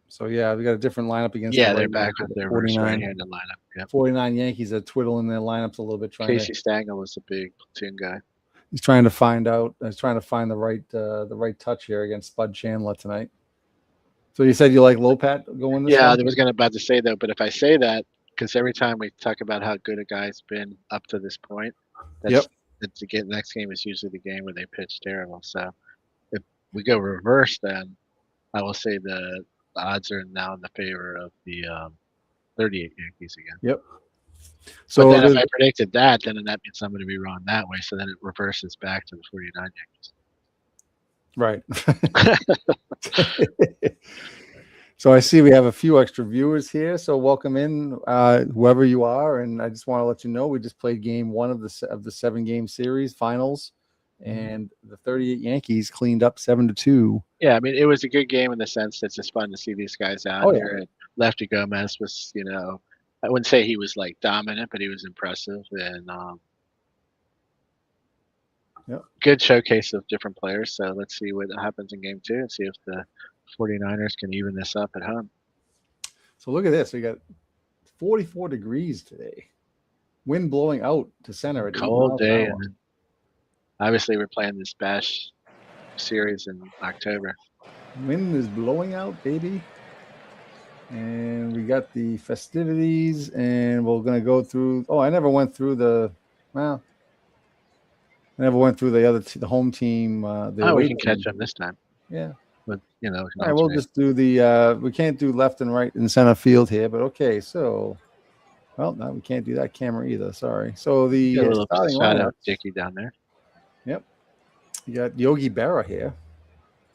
So, yeah, we got a different lineup against. Yeah, they're back with their right-handed lineup. Yep. 49 Yankees are twiddling their lineups a little bit. Casey Stengel was a big platoon guy. He's trying to find the right touch here against Spud Chandler tonight. So you said you like Lopat going this Yeah, one? I was about to say that, but if I say that, because every time we talk about how good a guy's been up to this point, the next game is usually the game where they pitch terrible. So if we go reverse, then I will say the odds are now in the favor of the 38 Yankees again. Yep. So but then if I predicted that, then that means I'm going to be wrong that way. So then it reverses back to the 49 Yankees. Right. So I see we have a few extra viewers here. So welcome in, whoever you are. And I just want to let you know we just played game 1 of the 7-game series finals, and the 38 Yankees cleaned up 7-2. Yeah, I mean, it was a good game in the sense that it's just fun to see these guys out here. And Lefty Gomez was, I wouldn't say he was dominant, but he was impressive and good showcase of different players. So let's see what happens in game 2 and see if the 49ers can even this up at home. So look at this. We got 44 degrees today. Wind blowing out to center. At cold day. And obviously, we're playing this Bash series in October. Wind is blowing out, baby. And we got the festivities, and we're going to go through. Oh, I never went through the the home team. We can catch them this time. Yeah. But, all right, we'll just do we can't do left and right in center field here, but okay. So, no, we can't do that camera either. Sorry. So the starting shout out Dickie down there. Yep. You got Yogi Berra here.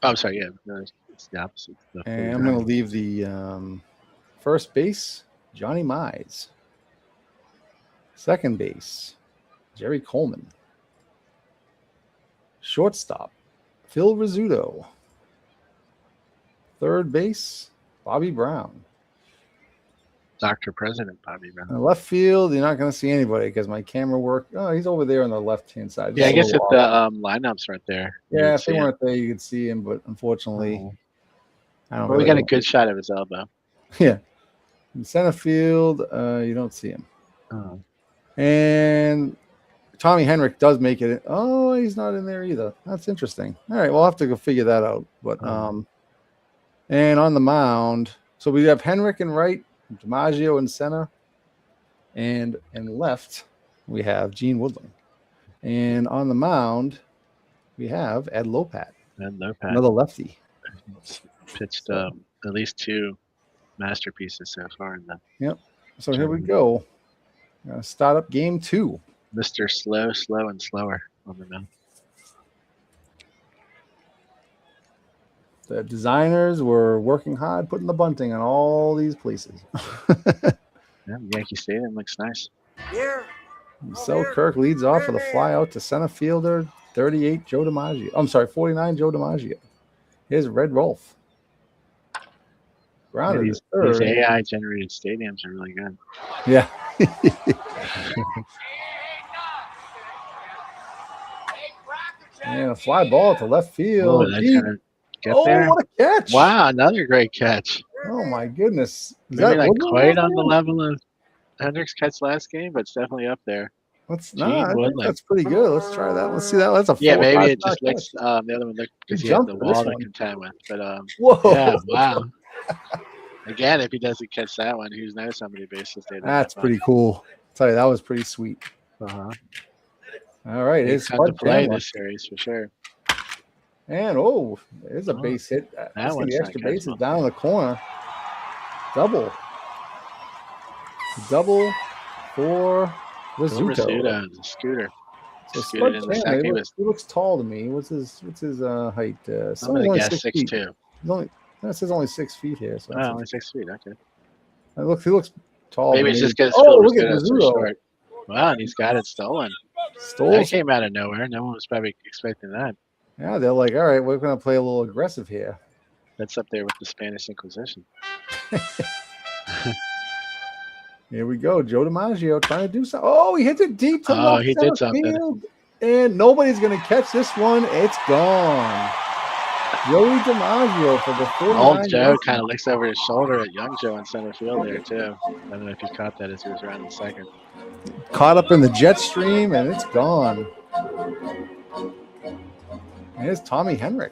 Oh, I'm sorry. Yeah. No, it's the opposite. And I'm going to leave the first base, Johnny Mize. Second base, Jerry Coleman. Shortstop, Phil Rizzuto. Third base, Bobby Brown. Dr. President Bobby Brown. In left field, you're not going to see anybody because my camera worked. Oh, he's over there on the left-hand side. Yeah, I guess if the lineup's right there. Yeah, if they weren't there, you could see him, but unfortunately, I don't know. We got a good shot of his elbow. Yeah. In center field, you don't see him. Oh. And Tommy Henrik does make it. Oh, he's not in there either. That's interesting. All right, we'll have to go figure that out. But and on the mound, so we have Henrik in right, DiMaggio in center, and in left we have Gene Woodling. And on the mound, we have Ed Lopat. Another lefty. Pitched at least 2 masterpieces so far in the. Yep. So here we go. Start up game 2. Mr. Slow, slow, and slower on the mound. The designers were working hard putting the bunting on all these places. Yeah, Yankee Stadium looks nice. Selkirk leads off with a fly out to center fielder, 38 Joe DiMaggio. I'm sorry, 49 Joe DiMaggio. Here's Red Wolf. Yeah, Grounded these to third. AI generated stadiums are really good. Yeah. And a fly ball to left Oh, field. that's Deep. gonna get Oh, there. what a catch. Wow, another great catch. Oh, my goodness. Is Maybe not Woodland quite out on the there? level of Hendricks' catch last game, but it's definitely up there. I think Woodland. that's pretty good. Let's try that. Let's see that. That's a 4 Yeah, or maybe 5 it just star looks catch. the other one looked because He he had jumped the for this wall to one. contend with. But Whoa. yeah, wow. Again, if he doesn't catch that one, who knows how many bases they'd That's pretty cool. I'll tell you, that was pretty sweet. Uh-huh. All right. He's Here's come to Spud play Chandler. this series for sure. And there's a Oh, base hit. That's gonna one's be not extra bases catchable. down in the corner. Double for Rizzuto. Rizzuto, the scooter. So Scooted Spud in the Chandler, second. he looks tall to me. What's his height? I'm So gonna only guess 6 6'2". feet. He's only that says only 6 feet here. So Oh, that's only 6 feet. Okay. he looks tall. Maybe but it's just because look at Rizzuto's so Rizzuto. short. Wow, and he's got it stolen. Stole. That came out of nowhere. No one was probably expecting that. Yeah, they're like, all right, we're gonna play a little aggressive here. That's up there with the Spanish Inquisition. Here we go. Joe DiMaggio trying to do something. Oh, he hit it deep to Oh, left he center did something. field. And nobody's going to catch this one. It's gone. Joey DiMaggio for the 49. Old Joe kind of looks over his shoulder at young Joe in center field there, too. I don't know if you caught that as he was rounding second. Caught up in the jet stream, and it's gone. Here's Tommy Henrik.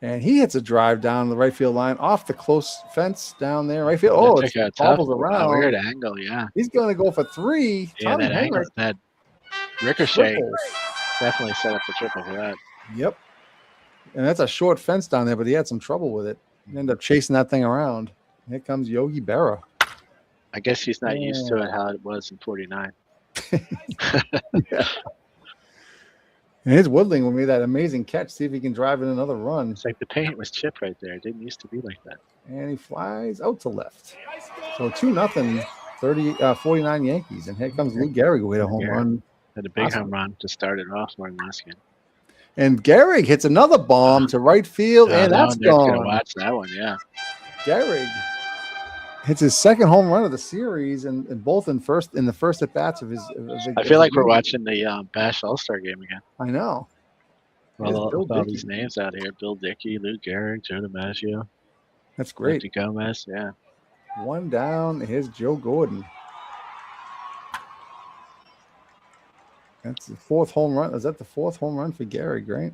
And he hits a drive down the right field line off the close fence down there. Right field. Oh, That took a it bobbles tough, around. weird angle, yeah. He's going to go for 3. Yeah, Tommy that angle, Henrik. that ricochet Triple. definitely set up the triple for that. Yep. And that's a short fence down there, but he had some trouble with it. He ended up chasing that thing around. Here comes Yogi Berra. I guess he's not used to it how it was in 49. Yeah. And his Woodling will make that amazing catch. See if he can drive in another run. It's like the paint was chipped right there. It didn't used to be like that. And he flies out to left. So 2-0, 49 Yankees. And here comes Lou Gehrig with a home run. Had a big Awesome. home run to start it off more than last game. And Gehrig hits another bomb to right field, and that that's one, Nick's gonna gone. watch that one, yeah. Gehrig hits his second home run of the series, and both in the first at bats of his. I feel like we're watching the Bash All-Star game again. I know. Here's Well, Bill with all Dickey. these names out here: Bill Dickey, Lou Gehrig, Joe DiMaggio, That's great. Ricky Gomez. Yeah, One down. Here's Joe Gordon. That's the 4th home run. Is that the 4th home run for Gehrig, right?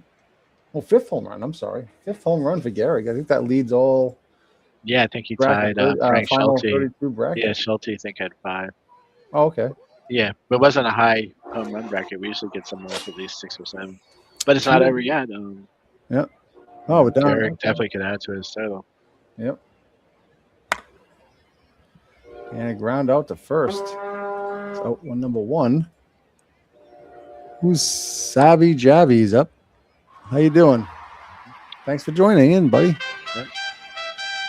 Oh, 5th home run. I'm sorry. 5th home run for Gehrig. I think that leads all yeah. I think he bracket, tied Frank final Schulte. 32 bracket. Yeah, Schulte I think had 5. Oh, okay. Yeah, but it wasn't a high home run bracket. We usually get somewhere with at least 6 or 7, but it's not over yet. Oh, we're down. Gehrig definitely could add to his total. Yep. And a ground out to first. So number 1. Who's Savvy Javi's up? How you doing? Thanks for joining in, buddy. Yep.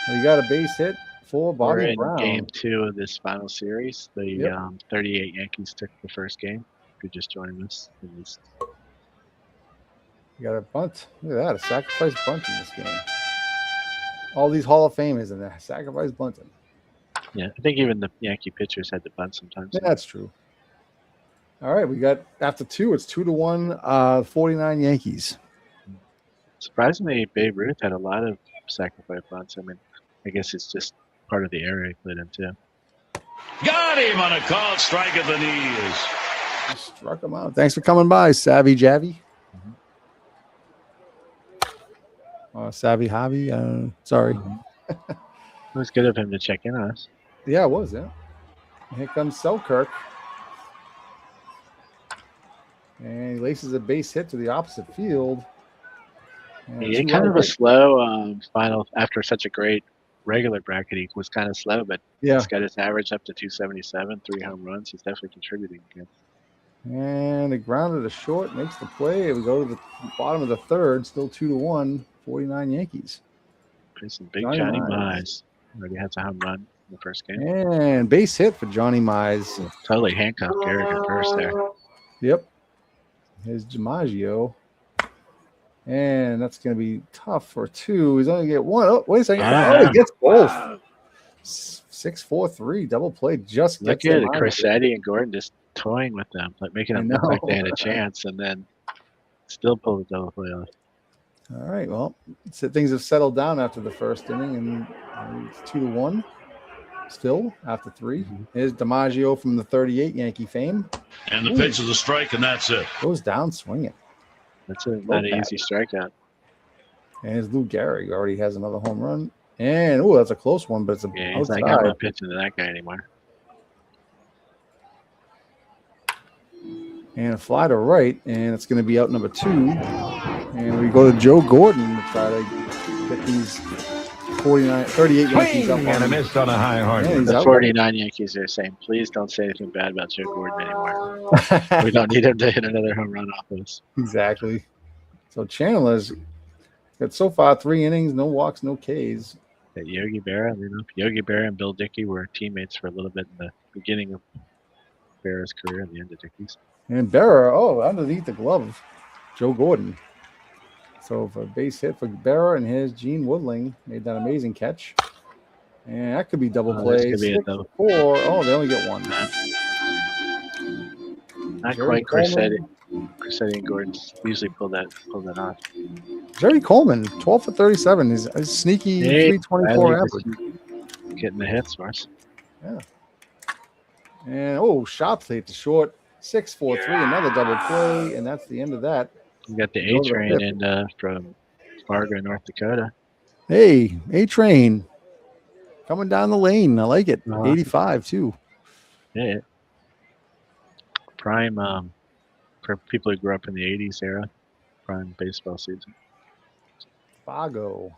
We got a base hit for We're Bobby in Brown. game 2 of this final series. The Yep. 38 Yankees took the first game. If you're just joining us, You got a bunt. Look at that, a sacrifice bunt in this game. All these Hall of Famers in there. Sacrifice bunting. yeah, I think even the Yankee pitchers had to bunt sometimes. Yeah, that's true. All right, we got after 2, it's 2-1, 49 Yankees. Surprisingly, Babe Ruth had a lot of sacrifice bunts. I mean, I guess it's just part of the area he played in too. Got him on a called strike at the knees. Struck him out. Thanks for coming by, Savvy Javi. Savvy Javi. Sorry. It was good of him to check in on us. Yeah, it was, yeah. Here comes Selkirk. And he laces a base hit to the opposite field. And He had two kind of a out. slow final after such a great regular bracket, he was kind of slow, but Yeah. he's got his average up to 277, 3 home runs. He's definitely contributing again. And it grounded a short, makes the play. We go to the bottom of the third, still 2-1, 49 Yankees. Some big Johnny Mize. Already has a home run in the first game. And base hit for Johnny Mize. Totally handcuffed Garrett at first there. Yep. Here's DiMaggio. And that's going to be tough for 2. He's only get 1. Oh, wait a second. Oh, he gets both. 6-4-3 double play. Just look at it. Crissetti and Gordon just toying with them, like making them look like they had a chance, and then still pull the double play off. All right. Well, so things have settled down after the first inning, and it's 2-1 still after 3. Here's DiMaggio from the 38 Yankee fame. And the pitch is a strike, and that's it. Goes down swinging. That's not an easy strikeout. And here's Lou Gehrig. Already has another home run. And, that's a close one, but it's he's like, I'm not pitching to that guy anymore. And a fly to right, and it's going to be out number 2. And we go to Joe Gordon to try to get these 38 Yankees up and a miss on a high hard. The 49 Yankees are saying, please don't say anything bad about Joe Gordon anymore. We don't need him to hit another home run off us. Exactly. So Chandler's got so far 3 innings, no walks, no Ks. Yogi Berra, Yogi Berra and Bill Dickey were teammates for a little bit in the beginning of Berra's career and the end of Dickey's. And Berra, underneath the glove, Joe Gordon. So for a base hit for Berra, and here's Gene Woodling made that amazing catch. And that could be double play. 6-4. Oh, they only get 1. Not quite Crissetti. Crissetti and Gordon usually pull that off. Jerry Coleman, 12 for 37. He's a sneaky 324 average. Getting the hits for us. Yeah. And sharp play to short. 6-4-3, another double play, and that's the end of that. We got the A train in from Fargo, North Dakota. Hey, A train coming down the lane. I like it. 85 too. Yeah. Prime for people who grew up in the 80s era. Prime baseball season. Fargo.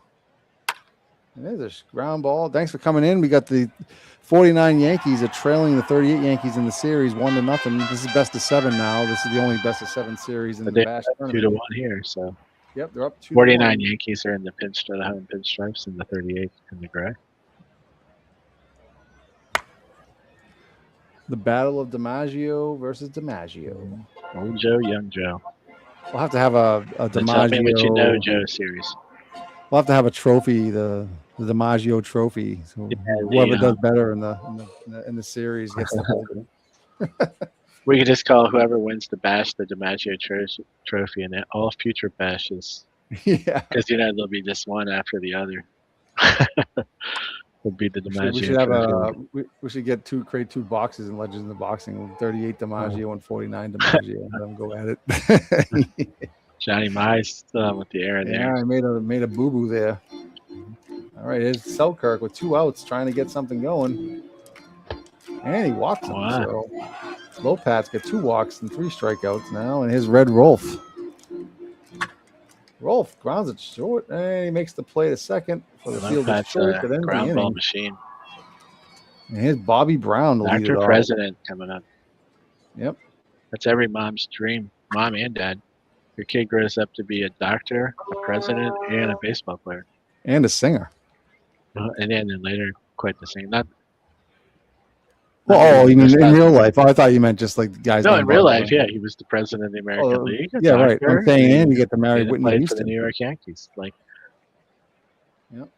And there's a ground ball. Thanks for coming in. We got the 49 Yankees are trailing the 38 Yankees in the series 1-0. This is best of 7 now. This is the only best of 7 series in the Bash tournament. 2-1 here. So. Yep, they're up 2-1. 49 Yankees are in the home pinstripes, and the 38 in the gray. The battle of DiMaggio versus DiMaggio. Old Joe, young Joe. We'll have to have a DiMaggio. Tell me what you know, Joe series. We'll have to have a trophy, the DiMaggio trophy. So whoever does better in the series gets the whole. We could just call whoever wins the bash the DiMaggio trophy, and all future bashes. Yeah, because there'll be just one after the other. Would be the DiMaggio. We should have we should create 2 boxes in Legends of Boxing: 38 DiMaggio and 49 DiMaggio. Let them go at it. Johnny Mize still with the air in there. Yeah, I made a boo boo there. All right, here's Selkirk with 2 outs, trying to get something going, and he walks him. So Lopez got 2 walks and 3 strikeouts now, and here's Red Rolf. Rolf grounds it short, and he makes the play to second for the field is short. But then ground ball machine. And here's Bobby Brown, the Dr. President coming up. Yep, that's every mom's dream, mom and dad. Your kid grows up to be a doctor, a president, and a baseball player. And a singer. And then later, quite the singer. You mean in real life? Oh, I thought you meant just like the guys. No, in real life, yeah. He was the president of the American League. Yeah, right. I'm saying, and you get to marry Whitney Houston. For the New York Yankees. Yep.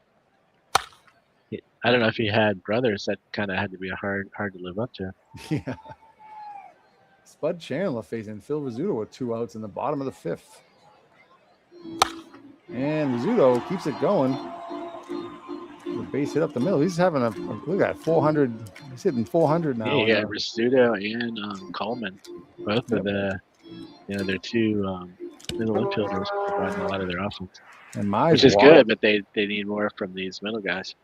I don't know if he had brothers that kind of had to be hard to live up to. Yeah. Spud Chandler facing Phil Rizzuto with 2 outs in the bottom of the 5th. And Rizzuto keeps it going. The base hit up the middle. He's having look at 400. He's hitting 400 now. Yeah, Rizzuto and Coleman, both of their 2 middle infielders providing a lot of their offense. And Mize, which is good, but they need more from these middle guys.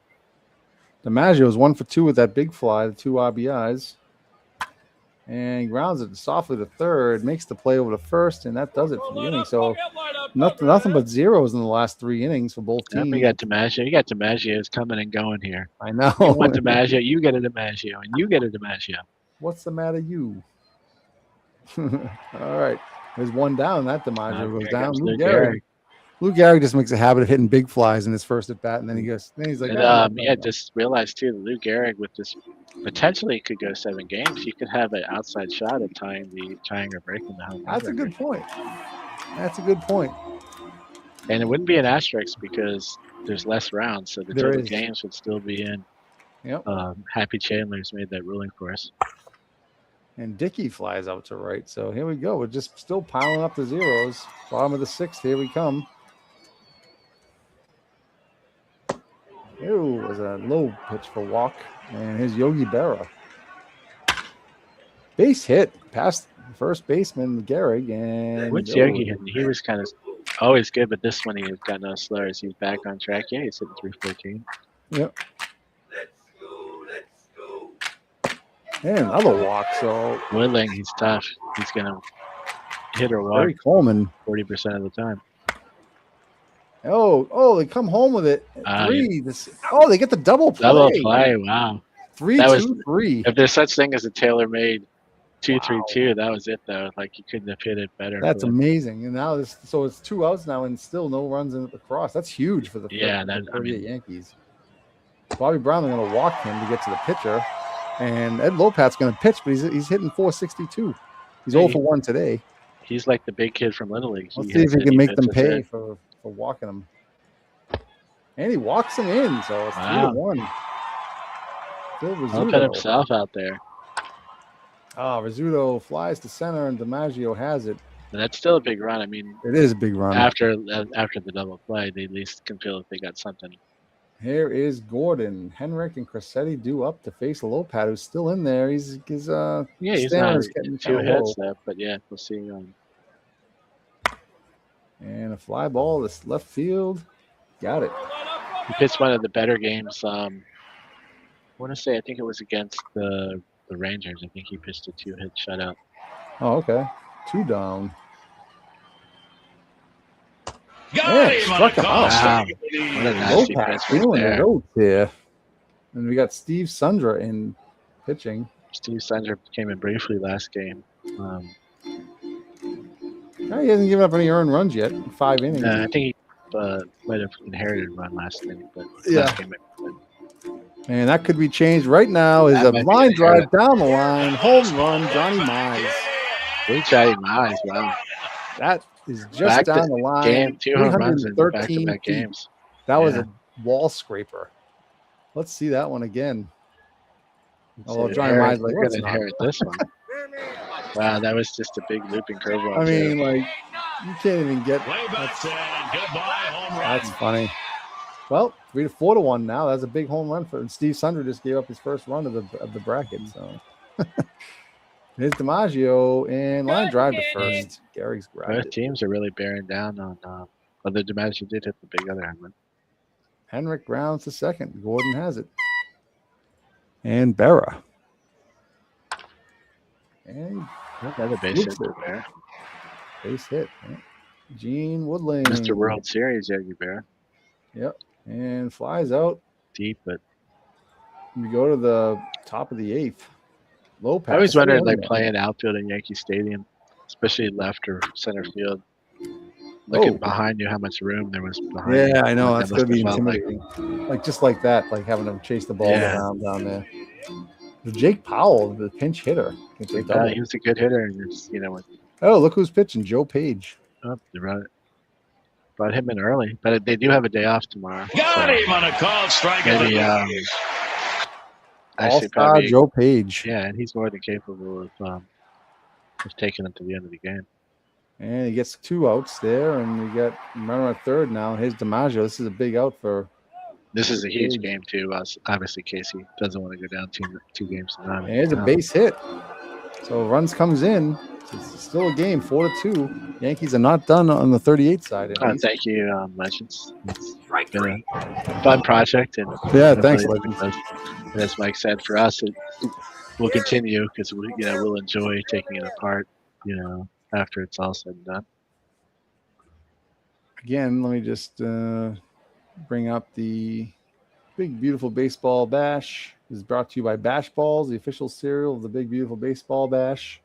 DiMaggio is 1 for 2 with that big fly, the 2 RBIs. And he grounds it softly to third, makes the play over to first, and that does it for the inning. So Nothing but zeros in the last 3 innings for both Yep, teams. we got DiMaggio. You got DiMaggio's coming and going here. I know. You want DiMaggio, you get a DiMaggio, and you get a DiMaggio. What's the matter, you? All right. There's one down. That DiMaggio goes Here down. comes Lou Lou Gehrig. Lou Gehrig just makes a habit of hitting big flies in his first at bat, and then he's like, And, just realized too, that Lou Gehrig with this potentially could go 7 games. He could have an outside shot at tying or breaking the home run That's a record. good point. That's a good point. And it wouldn't be an asterisk because there's less rounds, so the There total is. games would still be in. Yep. Happy Chandler's made that ruling for us. And Dickey flies out to right. So here we go. We're just still piling up the zeros. Bottom of the 6th. Here we come. Ew, was a low pitch for walk. And here's Yogi Berra. Base hit past first baseman Gehrig. And What's Yogi hitting? He was kind of always good, but this one he got no slurs. He's back on track. Yeah, he's hitting 314. Yep. And another walk. So Woodling, he's tough. He's gonna hit or walk Barry Coleman. 40% of the time. Oh, they come home with it. Yeah. 3. They get the double play. Double play, wow. 3, That 2, 3. If there's such thing as a tailor-made 2-3-2, that was it though. Like you couldn't have hit it better. That's amazing. And now so it's 2 outs now, and still no runs in across. That's huge for the Yankees. Bobby Brown, they're going to walk him to get to the pitcher, and Ed Lopat's going to pitch, but he's hitting 462. He's 0 for 1 today. He's like the big kid from Little League. Let's see if he can make them pay for walking him. And he walks him in, so it's 3-1. Phil Rizzuto. Lopat himself out there. Rizzuto flies to center, and DiMaggio has it. And that's still a big run. I mean, it is a big run. After the double play, they at least can feel like they got something. Here is Gordon. Henrik and Cressetti due up to face Lopat, who's still in there. He's he's not getting 2 hits there, but yeah, we'll see. And a fly ball, this left field. Got it. He pitched one of the better games. I want to say, I think it was against the Rangers. I think he pitched a 2-hit shutout. Oh, okay. 2 down. Got him on a call. Wow. What a nasty pitch feeling there. the road here. And we got Steve Sundra in pitching. Steve Sundra came in briefly last game. He hasn't given up any earned runs yet. 5 innings. I think he might have inherited a run last inning, but Yeah. last game. And that could be changed right now. Is That a might be line the drive era. down the line. Home run, Johnny Mize. Johnny Mize, wow. That is just down the line. Game, 2 home runs in 313 back-to-back feet. games. That was a wall scraper. Let's see that one again. So Johnny Mize, we're going to inherit this one. Wow, that was just a big looping curveball. I mean, like, you can't even get. Way back and goodbye, home run. That's funny. Well, 4-1 now. That's a big home run for Steve Sundra. Just gave up his first run of the bracket. So here's DiMaggio and line drive to first. Gary's grabbed Both it. teams are really bearing down on. Although DiMaggio did hit the big other one. Henrik grounds to second. Gordon has it. And Berra. And Another base hit there. base hit. Yeah. Gene Woodling. Mr. World Series, Yogi Berra. Yep. And flies out. Deep, but We go to the top of the 8th. Lopez. I always wondered, like, playing outfield in Yankee Stadium, especially left or center field. Looking behind you, how much room there was behind you. Yeah, I know. What That's that going to be must have felt like. intimidating. Like, just like that, like having them chase the ball Yeah. around down there. Jake Powell, the pinch hitter. Can take Yeah, double. he was a good hitter. And just, with, Oh, look who's pitching. Joe Page. they brought him in early. But they do have a day off tomorrow. Got so him on a call strike. maybe, actually, All-star probably, Joe Page. yeah, and he's more than capable of taking them to the end of the game. And he gets 2 outs there, and we got runner at third now. Here's DiMaggio. This is a big out for. This is a huge game, too. Obviously, Casey doesn't want to go down two games to none. And here's a base hit. So runs comes in. It's still a game, 4-2. Yankees are not done on the 38 side. at least. Thank you, Legends. It's been a fun project. And Yeah, thanks, hopefully, Legends. as Mike said, for us, it will continue because we'll enjoy taking it apart, after it's all said and done. again, let me just bring up the Big Beautiful Baseball Bash. This is brought to you by Bash Balls, the official cereal of the Big Beautiful Baseball Bash.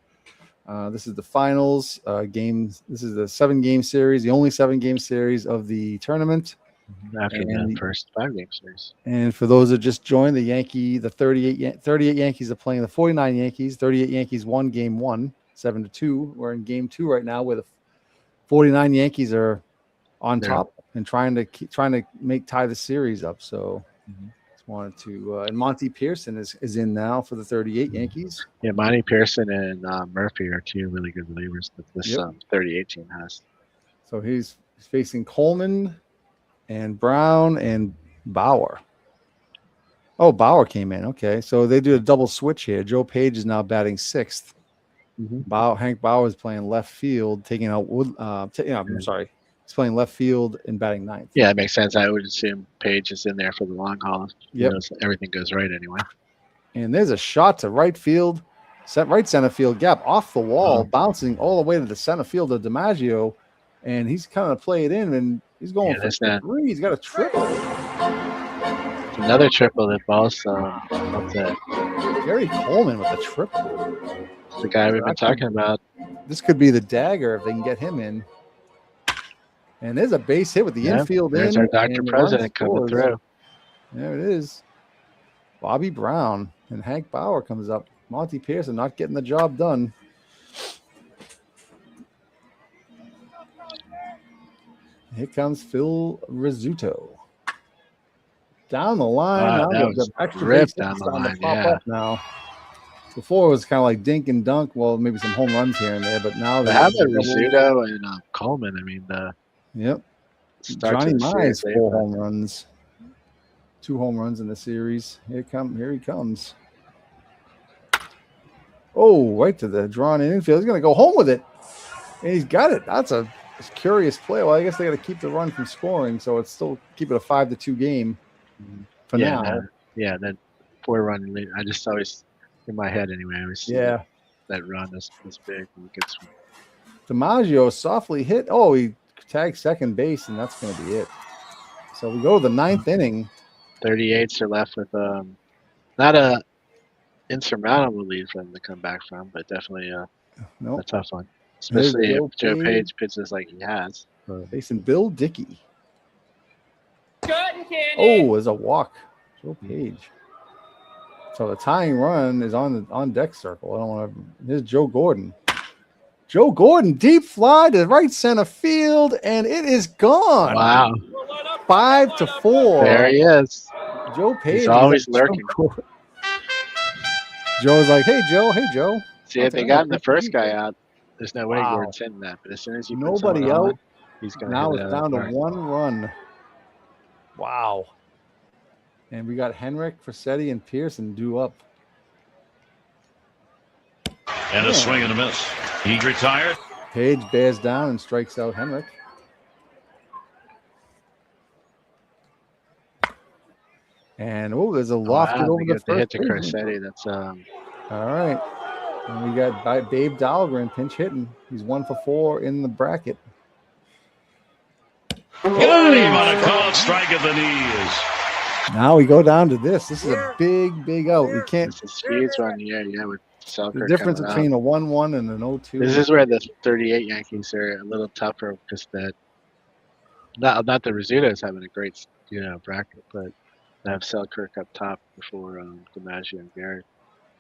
This is the finals games. This is the 7-game series, the only 7-game series of the tournament. After the first 5-game series. And for those that just joined, the 38 Yankees are playing the 49 Yankees. 38 Yankees won game 1, 7-2. We're in game 2 right now, where the 49 Yankees are on top and trying to tie the series up. So just wanted to and Monty Pearson is in now for the 38 Yankees. Yeah, Monty Pearson and Murphy are 2 really good relievers that this 38 team has. So he's facing Coleman and Brown and Bauer. Oh, Bauer came in. Okay, so they do a double switch here. Joe Page is now batting 6th. Hank Bauer is playing left field, taking out Wood. I'm sorry, he's playing left field and batting 9th. Yeah, it makes sense. I would assume Page is in there for the long haul. Yep. Everything goes right anyway. And there's a shot to right field, right center field gap off the wall, bouncing all the way to the center field of DiMaggio, and he's kind of play it in, and he's going for 3. He's got a triple. It's another triple that balls. What's that? Gary Coleman with a triple. It's the guy we've been talking about. This could be the dagger if they can get him in. And there's a base hit with the infield there's in. There's our Dr. President coming through. There it is. Bobby Brown and Hank Bauer comes up. Monty Pearson not getting the job done. Here comes Phil Rizzuto. Down the line. Wow, now that was extra ripped base down the starting to line, pop yeah. up now. Before it was kind of like dink and dunk. Well, maybe some home runs here and there, but now they have Rizzuto and Coleman. I mean, Johnny Mize 4 home runs, 2 home runs in the series. Here he comes. Oh, right to the drawn in infield. He's going to go home with it, and he's got it. That's a curious play. Well, I guess they got to keep the run from scoring, so it's still keep it a 5-2 game for now. That 4-run lead. I just always. In my head, anyway, I always see that run is big. DiMaggio softly hit. Oh, he tagged second base, and that's going to be it. So we go to the 9th inning. 38s are left with not a insurmountable lead for them to come back from, but definitely a tough one. Especially if Joe Page pitches like he has. Facing Bill Dickey. Oh, there's a walk. Joe Page. So the tying run is on deck circle. I don't want to. Here's Joe Gordon. Joe Gordon, deep fly to right center field, and it is gone. Wow. 5-4. There he is. Joe Page. He's always lurking. Joe's like, hey, Joe. See, if they gotten the first guy out, there's no way Gordon's hitting that. But as soon as you put nobody out, he's going now it's down to 1 run. Wow. And we got Henrik, Frasetti, and Pearson due up. And a swing and a miss. He retired. Page bears down and strikes out Henrik. And there's a lofted over the first hit to Frasetti. That's all right. And we got Babe Dahlgren pinch hitting. He's 1 for 4 in the bracket. Got him on a called strike at the knees. Now we go down to this. This is a big out. We can't. This is huge one here. Yeah, with Selkirk. The difference between a 1-1 and an 0-2. This is where the 38 Yankees are a little tougher because that. Not that Rizzuto is having a great bracket, but they have Selkirk up top before DiMaggio and Garrett.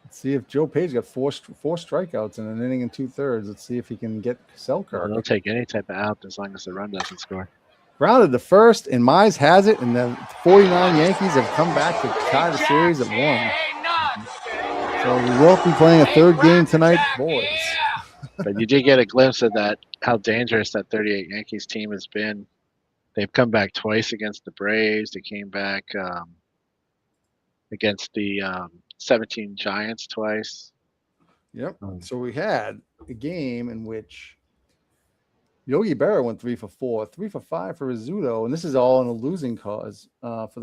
Let's see if Joe Page got four strikeouts in an inning and 2/3. Let's see if he can get Selkirk. Well, they'll take any type of out as long as the run doesn't score. Grounded to first, and Mize has it, and the 49 Yankees have come back to tie the series at 1. So we will be playing a 3rd game tonight, boys. But you did get a glimpse of that, how dangerous that 38 Yankees team has been. They've come back twice against the Braves. They came back against the 17 Giants twice. Yep. So we had a game in which Yogi Berra went 3 for 4, 3 for 5 for Rizzuto, and this is all in a losing cause the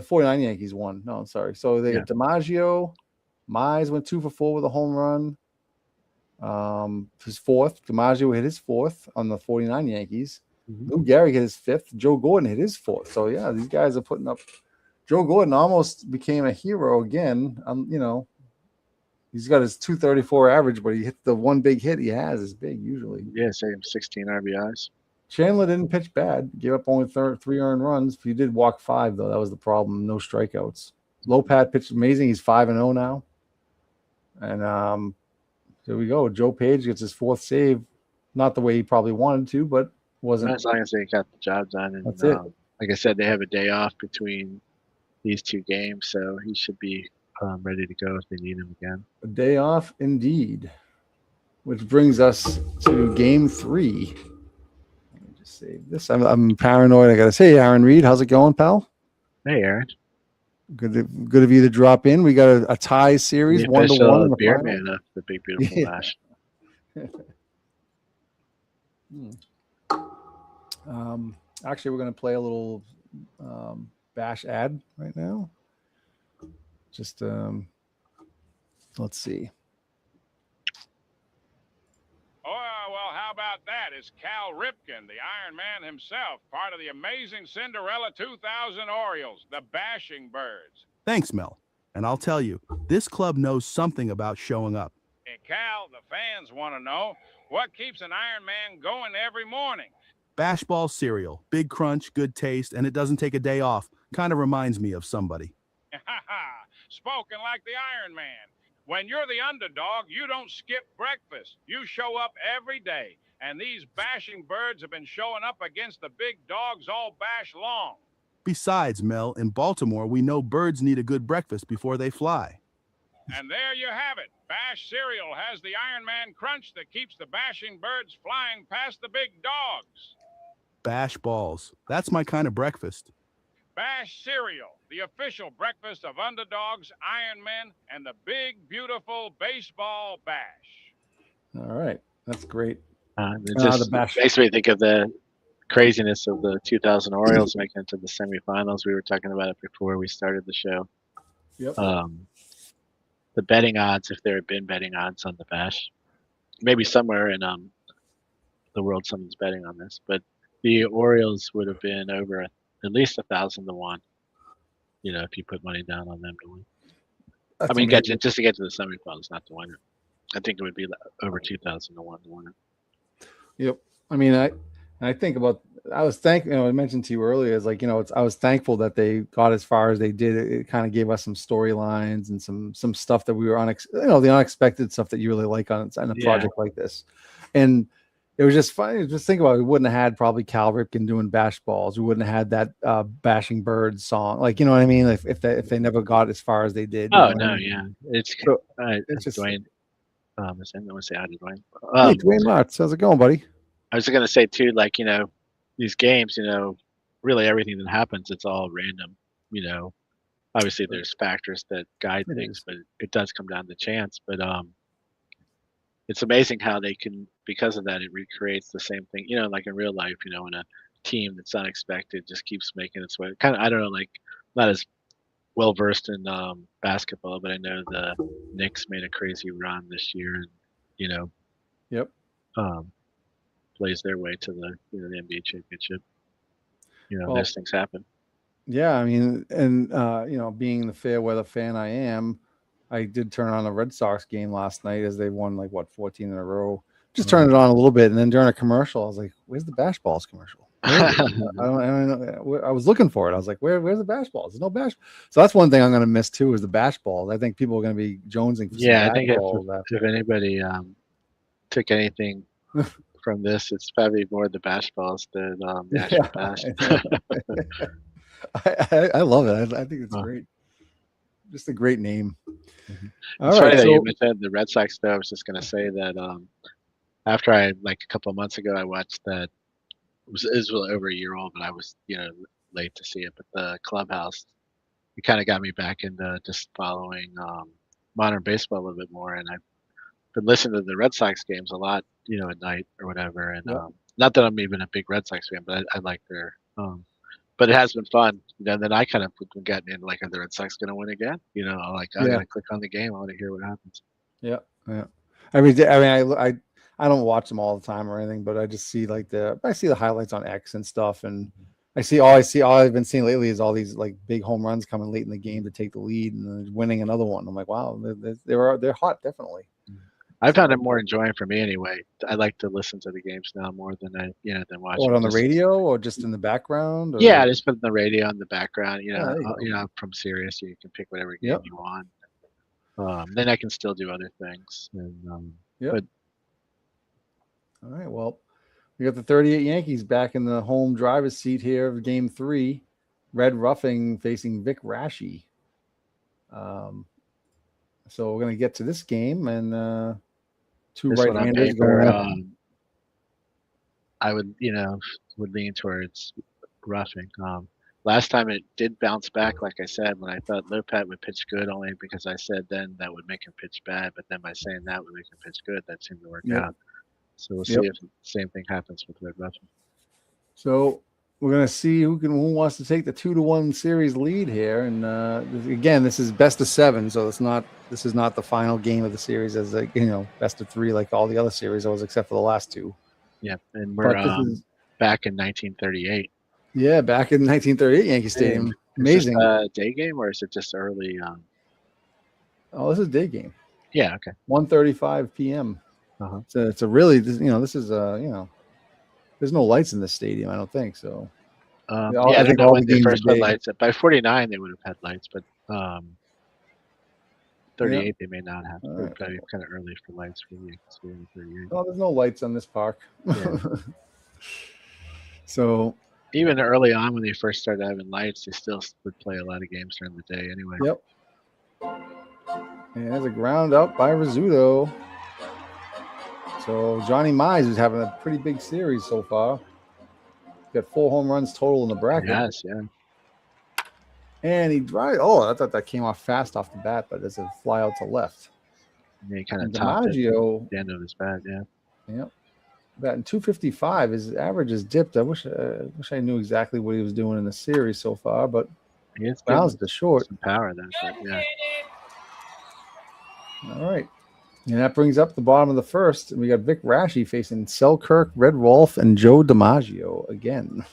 49 Yankees won. No, I'm sorry. So they had DiMaggio, Mize went 2 for 4 with a home run. His 4th. DiMaggio hit his 4th on the 49 Yankees. Lou Gehrig hit his 5th. Joe Gordon hit his 4th. So yeah, these guys are putting up. Joe Gordon almost became a hero again. You know, he's got his 234 average, but he hit the one big hit he has is big usually. Yeah, same 16 RBIs. Chandler didn't pitch bad. Gave up only 3 earned runs. He did walk 5 though. That was the problem. No strikeouts. Lopat pitched amazing. He's 5-0 now. And there we go. Joe Page gets his 4th save. Not the way he probably wanted to, but wasn't. As long as they got the job done. And That's it. like I said, they have a day off between these 2 games, so he should be ready to go if they need him again. A day off indeed. Which brings us to game 3. Let me just save this. I'm paranoid. I got to say, Aaron Reed, how's it going, pal? Hey, Aaron. Good of you to drop in. We got a tie series, The 1-1 in the beer final. man of the Big Beautiful Bash. Actually, we're going to play a little Bash ad right now. Just let's see. Oh, well, how about that? It's Cal Ripken, the Iron Man himself, part of the amazing Cinderella 2000 Orioles, the Bashing Birds. Thanks, Mel. And I'll tell you, this club knows something about showing up. And Cal, the fans want to know, what keeps an Iron Man going every morning? Bash Ball cereal, big crunch, good taste, and it doesn't take a day off. Kind of reminds me of somebody. Spoken like the Iron Man. When you're the underdog, you don't skip breakfast. You show up every day. And these Bashing Birds have been showing up against the big dogs all bash long. Besides, Mel, in Baltimore, we know birds need a good breakfast before they fly. And there you have it. Bash cereal has the Iron Man crunch that keeps the Bashing Birds flying past the big dogs. Bash Balls. That's my kind of breakfast. Bash cereal, the official breakfast of underdogs, Iron Men, and the big, beautiful baseball bash. All right. That's great. It just makes me think of the craziness of the 2000 Orioles making it to the semifinals. We were talking about it before we started the show. Yep. The betting odds, if there had been betting odds on the Bash, maybe somewhere in the world someone's betting on this, but the Orioles would have been over at least 1,000 to 1. You know, if you put money down on them to win. That's I mean, amazing. just to get to the semifinals, not to win it. I think it would be over 2,000 to 1 to win it. Yep. I mean, I think about. I was I mentioned to you earlier, is like, I was thankful that they got as far as they did. It kind of gave us some storylines and some stuff that we were the unexpected stuff that you really like on a project like this. And it was just funny. Just think about it. We wouldn't have had probably Cal Ripken doing Bash Balls. We wouldn't have had that Bashing Birds song. Like, you know what I mean? If they never got as far as they did. Oh no, yeah, it's just Dwayne. I want to say hi to Dwayne. Hey, Dwayne Martz, how's it going, buddy? I was going to say too, like, these games, really everything that happens, it's all random. Obviously there's factors that guide things, but it does come down to chance. But it's amazing how they can, because of that, it recreates the same thing. Like in real life, when a team that's unexpected just keeps making its way. Kind of, I don't know, like not as well versed in basketball, but I know the Knicks made a crazy run this year, and Yep. Plays their way to the the NBA championship. Well, those things happen. Yeah, I mean, and being the fair weather fan I am, I did turn on a Red Sox game last night as they won 14 in a row. Just turned it on a little bit, and then during a commercial, I was like, "Where's the Bash Balls commercial?" I was looking for it. I was like, "Where's the Bash Balls? There's no Bash." So that's one thing I'm going to miss too, is the Bash Balls. I think people are going to be jonesing for some I Bash think Balls if anybody took anything from this, it's probably more the Bash Balls than the actual Bash. I love it. I think it's great. Just a great name. Mm-hmm. All it's right, funny that so, you mentioned the Red Sox, though. I was just going to say that after a couple of months ago, I watched that. It was really over a year old, but I was late to see it. But the Clubhouse, it kind of got me back into just following modern baseball a little bit more, and I've been listening to the Red Sox games a lot, at night or whatever. And not that I'm even a big Red Sox fan, but I like their. But it has been fun, and then I kind of been getting into are the Red Sox going to win again? I got to click on the game. I want to hear what happens. Yeah. I mean, I I don't watch them all the time or anything, but I just see I see the highlights on X and stuff, and all I've been seeing lately is all these like big home runs coming late in the game to take the lead and then winning another one. I'm like, wow, they're hot, definitely. I found it more enjoying for me anyway. I like to listen to the games now more than than watch. What, them. on the Just- radio or just in the background? Or? Yeah, just put the radio in the background. there you go. From Sirius, you can pick whatever game Yep. you want. Then I can still do other things. And, Yep. But All right, well, we got the 38 Yankees back in the home driver's seat here of Game 3. Red Ruffing facing Vic Raschi. So we're going to get to this game, and two this one on right-handers paper, going up. I would lean towards Roughing. Last time it did bounce back, like I said, when I thought Lopet would pitch good, only because I said then that would make him pitch bad, but then by saying that would make him pitch good, that seemed to work out. So we'll see if the same thing happens with Red Ruffing. So we're going to see who wants to take the 2-1 series lead here. And again, this is best of 7, so this is not the final game of the series as best of 3 like all the other series was, except for the last 2. Yeah, and we're back in 1938. Yeah, back in 1938 Yankee Stadium. Amazing. Is this a day game or is it just early? Oh, this is a day game. Yeah, okay. 1:35 p.m. So it's a really, this is there's no lights in this stadium, I don't think so. I don't know when they first put lights up. By 49 they would have had lights, but 38 they may not have. Right. Probably kind of early for lights for the Yankees. 38. Oh, there's no lights on this park. Yeah. So even early on when they first started having lights, they still would play a lot of games during the day anyway. Yep. And there's a ground up by Rizzuto. So Johnny Mize is having a pretty big series so far. Got 4 home runs total in the bracket. Yes, yeah. And he drives. Oh, I thought that came off fast off the bat, but there's a fly out to left. Yeah, he kind of topped DiMaggio at the end of his bat, yeah. Yep. Batting 255. His average is dipped. I wish I knew exactly what he was doing in the series so far, but he bounced the short. Some power then, but yeah. All right. And that brings up the bottom of the first. And we got Vic Raschi facing Selkirk, Red Wolf, and Joe DiMaggio again.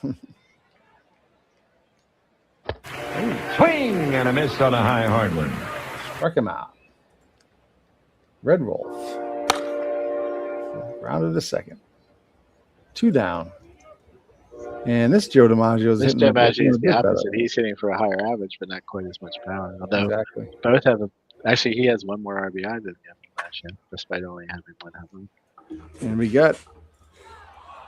Swing and a miss on a high hard one. Struck him out. Red Wolf. Rounded to second. 2 down. And this Joe DiMaggio is hitting the opposite. He's hitting for a higher average, but not quite as much power. Although both have actually he has one more RBI than the other last year, despite only having 1 home run. And we got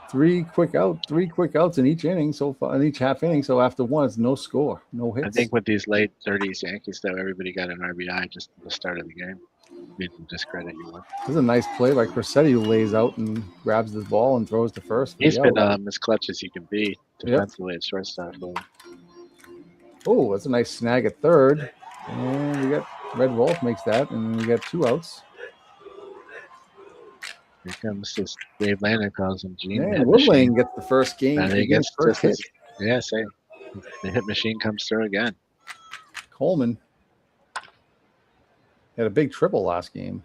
3 quick outs in each inning so far, in each half inning. So after 1, it's no score, no hits. I think with these late 30s Yankees, though, everybody got an RBI just at the start of the game. You can discredit you one. This is a nice play by Crissetti, who lays out and grabs the ball and throws to first. He's been as clutch as he can be defensively at shortstop. Oh, that's a nice snag at third. And we got Red Wolf makes that, and we got 2 outs. Here comes this Dave Landon calls him Gene. Man, Woodling gets the first game. And he gets first hit. Yeah, same. The hit machine comes through again. Coleman had a big triple last game.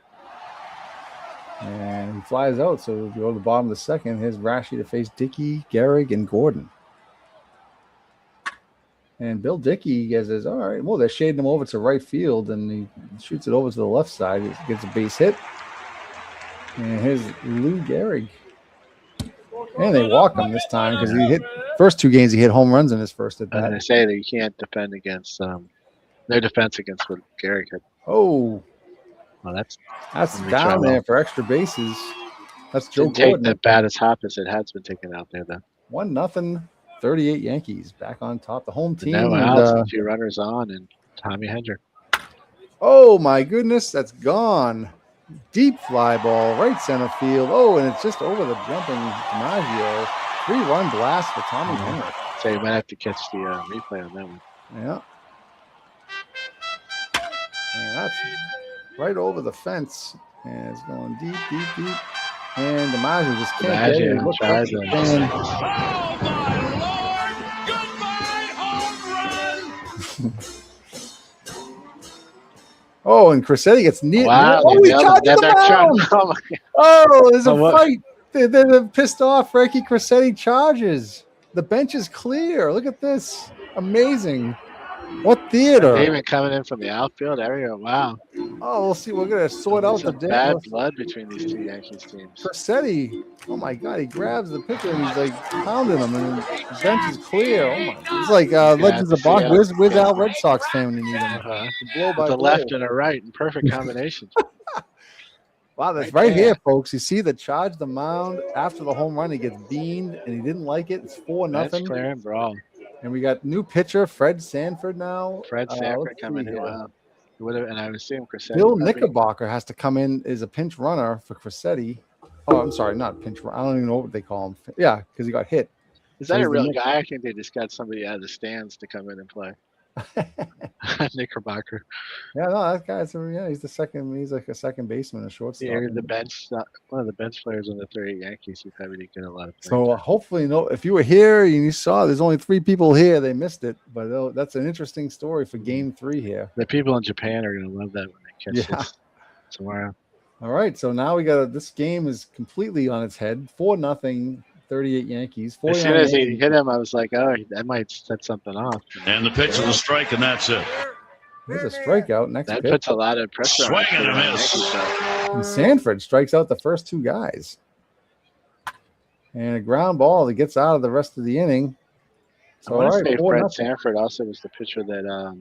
And he flies out. So we go to the bottom of the second. Here's Raschi to face Dickey, Gehrig, and Gordon. And Bill Dickey says, all right, well, they're shading him over to right field, and he shoots it over to the left side. He gets a base hit. And here's Lou Gehrig. And they walk him this time because he hit first 2 games. He hit home runs in his first at bat. And they say that you can't defend against no defense against what Gehrig had. Oh, well, that's down there for extra bases. That's Joe Gordon. Take the bat as hot as it has been taken out there, though. 1-0, 38 Yankees back on top. The home team. No outs, 2 runners on, and Tommy Hendrick. Oh my goodness, that's gone. Deep fly ball, right center field. Oh, and it's just over the jumping DiMaggio. 3-run blast for Tommy Hendrick. So you might have to catch the replay on that one. Yeah. And that's right over the fence. And it's going deep, deep, deep. And DiMaggio just can't get it. Oh, my Lord. Goodbye, home run. Oh, and Cressetti gets near. Wow, Oh, they he's nailed charging it. the mound. Oh, my God. Oh, there's a Oh, what? fight. They're pissed off. Frankie Cressetti charges. The bench is clear. Look at this. Amazing. What theater? David coming in from the outfield area. Wow. Oh, we'll see. We're gonna sort out the Some bad blood between these two Yankees teams. Cressetti. Oh my God, he grabs the pitcher and he's like pounding him, and the bench is clear. Oh my, it's like Legends of Box. Where's our Red Sox fan when you need him? Blow by With a blow. left and a right in perfect combination. Wow, that's right here, folks. You see the charge the mound after the home run. He gets beamed, and he didn't like it. It's 4-0. That's clear and brawl. And we got new pitcher Fred Sanford now. Fred Sanford coming in. Wow. And I would assume Cressetti. Bill Knickerbocker has to come in as a pinch runner for Cressetti. Oh, I'm sorry, not pinch runner. I don't even know what they call him. Yeah, because he got hit. Is that a real guy? I think they just got somebody out of the stands to come in and play. Knickerbocker. Yeah, no, that guy's he's the second. He's like a second baseman, a shortstop. Yeah, the bench, one of the bench players on the 38 Yankees. You probably didn't get a lot of. So hopefully, if you were here and you saw, there's only 3 people here. They missed it, but that's an interesting story for Game 3 here. The people in Japan are going to love that when they catch this tomorrow. All right, so now we got this game is completely on its head. 4-0 38 Yankees. As soon as he hit him, I was like, oh, that might set something off. And the pitch is a strike, and that's it. There's a strikeout. Next that pitch. puts a lot of pressure Swing on and a miss. And Sanford strikes out the first 2 guys. And a ground ball that gets out of the rest of the inning. So, I want all to say right, Fred Sanford also was the pitcher that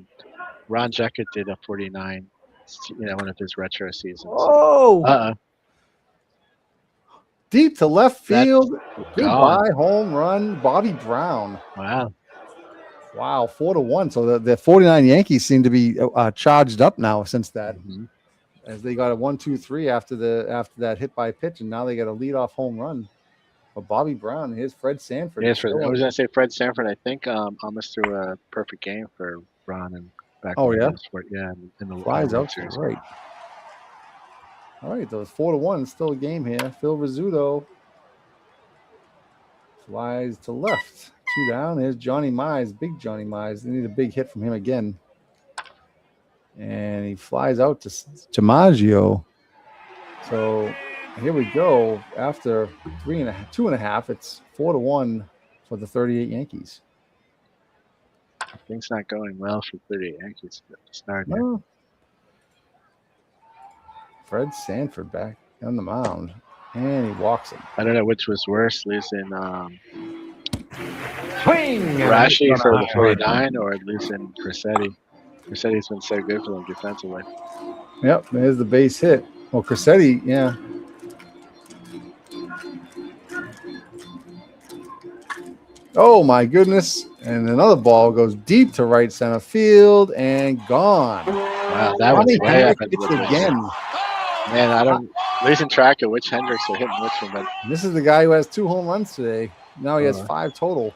Ron Jeckett did a 49, one of his retro seasons. Oh! Deep to left field. Goodbye, home run, Bobby Brown. Wow. 4-1. So the 49 Yankees seem to be charged up now since that. Mm-hmm. As they got a 1-2-3 after that hit by pitch, and now they got a leadoff home run. But Bobby Brown, here's Fred Sanford. Yes, I was going to say Fred Sanford. I think almost threw a perfect game for Ron and back. Oh yeah, in the flies out series. Right. All right, those 4-1. Still a game here. Phil Rizzuto flies to left. 2 down. There's Johnny Mize, big Johnny Mize. They need a big hit from him again. And he flies out to Maggio. So here we go. After 2.5, it's 4-1 for the 38 Yankees. Things not going well for 38 Yankees at the start. No. Fred Sanford back on the mound, and he walks him. I don't know which was worse, losing Rashi for the 49 or losing Cressetti. Cressetti's been so good for them defensively. Yep, there's the base hit. Well, Cressetti, yeah. Oh, my goodness. And another ball goes deep to right center field and gone. Wow, that was way up again. Man, I don't losing track of which Hendricks are hitting which one. But this is the guy who has 2 home runs today. Now he has 5 total.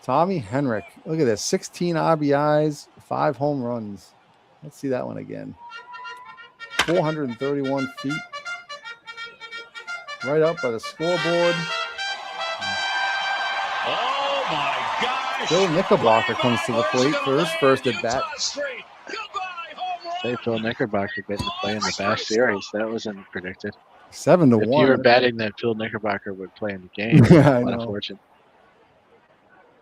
Tommy Henrich. Look at this. 16 RBIs, 5 home runs. Let's see that one again. 431 feet. Right up by the scoreboard. Oh, my gosh. Bill Knickerbocker comes to the plate for his first at bat. Say Phil Knickerbocker getting to play in the Bash series. That wasn't predicted. 7-1. If you were betting that Phil Knickerbocker would play in the game, yeah, what a fortune.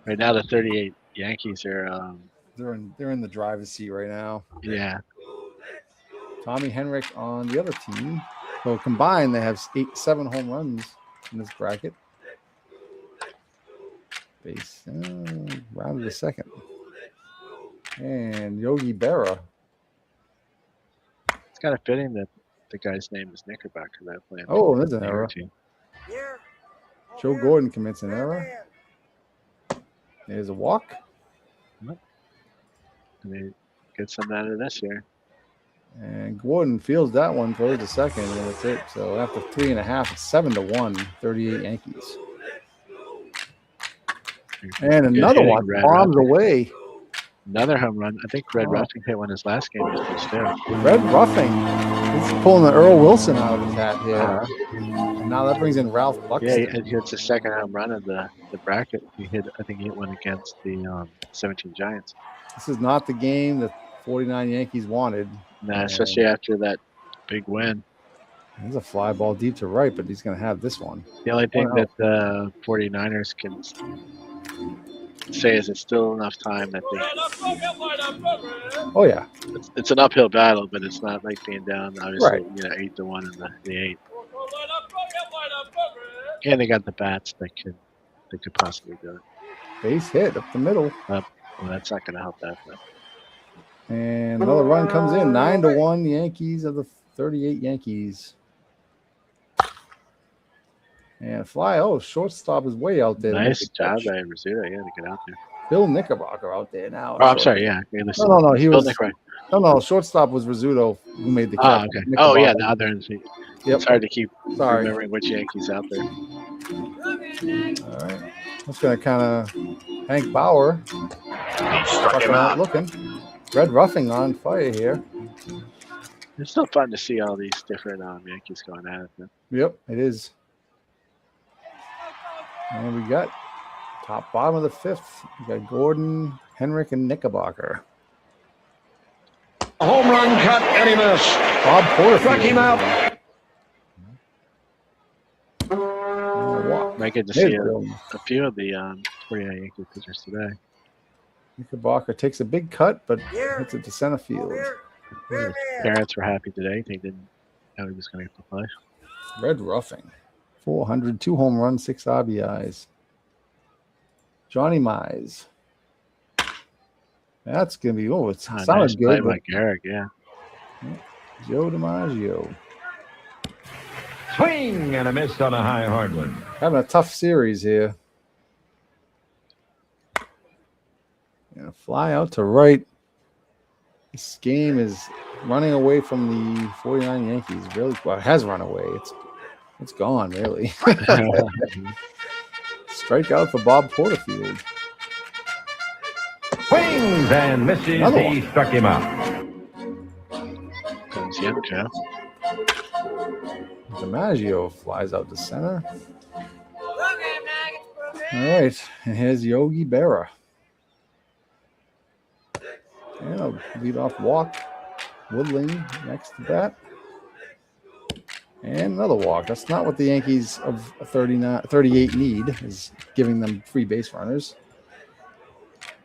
Right now, the 38 Yankees are. They're in the driver's seat right now. Yeah. Tommy Henrich on the other team. So combined, they have 7 home runs in this bracket. Base round of the second. And Yogi Berra. It's kind of fitting that the guy's name is Knickerbocker. That playing. Oh, there's an error. Joe Gordon commits an error. There's a walk. And they get some out of this here. And Gordon fields that one, throws the second, and that's it. So after 3.5, it's 7-1, 38 Yankees. And another one bombs away. Another home run. I think Red Ruffing hit one his last game. Red Ruffing. He's pulling the Earl Wilson out of his hat here. And now that brings in Ralph Buxton. Yeah, he hits the second home run of the bracket. I think he hit one against the 17 Giants. This is not the game that 49 Yankees wanted. Nah, especially after that big win. There's a fly ball deep to right, but he's going to have this one. The only thing One that out. the 49ers can say is it's still enough time that Oh, yeah. it's an uphill battle, but it's not like being down, obviously, Right. 8-1 in the 8. And they got the bats that could possibly do it. Base hit up the middle. Well, that's not going to help that. But. And another run comes in. 9-1 Yankees of the 38 Yankees. And fly. Oh, shortstop is way out there. Nice job by Rizzuto. Yeah, to get out there. Bill Knickerbocker out there now. Oh, I'm sorry. Yeah. No. He was. Knickerbocker. No. Shortstop was Rizzuto who made the catch. Oh, okay. Oh, yeah. The other end. Yep. It's hard to keep Sorry. remembering which Yankees out there. All right. That's going to kind of Hank Bauer. He struck him out. Looking. Red roughing on fire here. It's still fun to see all these different Yankees going at it. Man. Yep, it is. And we got bottom of the 5th. We got Gordon, Henrik, and Knickerbocker. A home run cut, and he missed. Bob Porter Struck him out. Might get to see a few of the 49 Yankee pitchers today. Knickerbocker takes a big cut, but hits it to center field. His parents were happy today. They didn't know he was going to get to play. Red roughing. 400, 2 home runs, 6 RBIs. Johnny Mize. That's going to be, it sounded nice play good. by Garrick, yeah. Joe DiMaggio. Swing and a miss on a high hard one. Having a tough series here. And a fly out to right. This game is running away from the 49 Yankees. Really, well, it has run away. It's gone, really. Strikeout for Bob Porterfield. Swings and misses. He struck him out. Comes Yemka. DiMaggio flies out to center. All right, and here's Yogi Berra. And a leadoff walk. Woodling next to that. And another walk. That's not what the Yankees of 38 need, is giving them free base runners.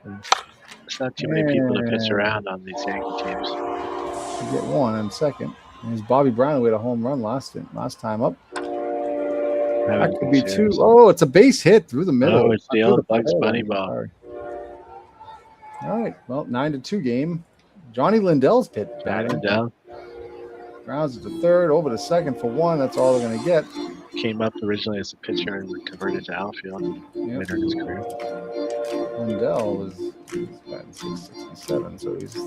There's not too many people to pitch around on these Yankee teams. You get one in second. And there's Bobby Brown who had a home run last time up. That could be 2. Oh, it's a base hit through the middle. Oh, it's the old Bugs Bunny ball. Sorry. All right. Well, 9-2 game. Johnny Lindell's pit. Johnny Lindell. Grounds to third, over to second for 1. That's all they're going to get. Came up originally as a pitcher and converted to outfield later in his career. Lindell is batting 667, so he's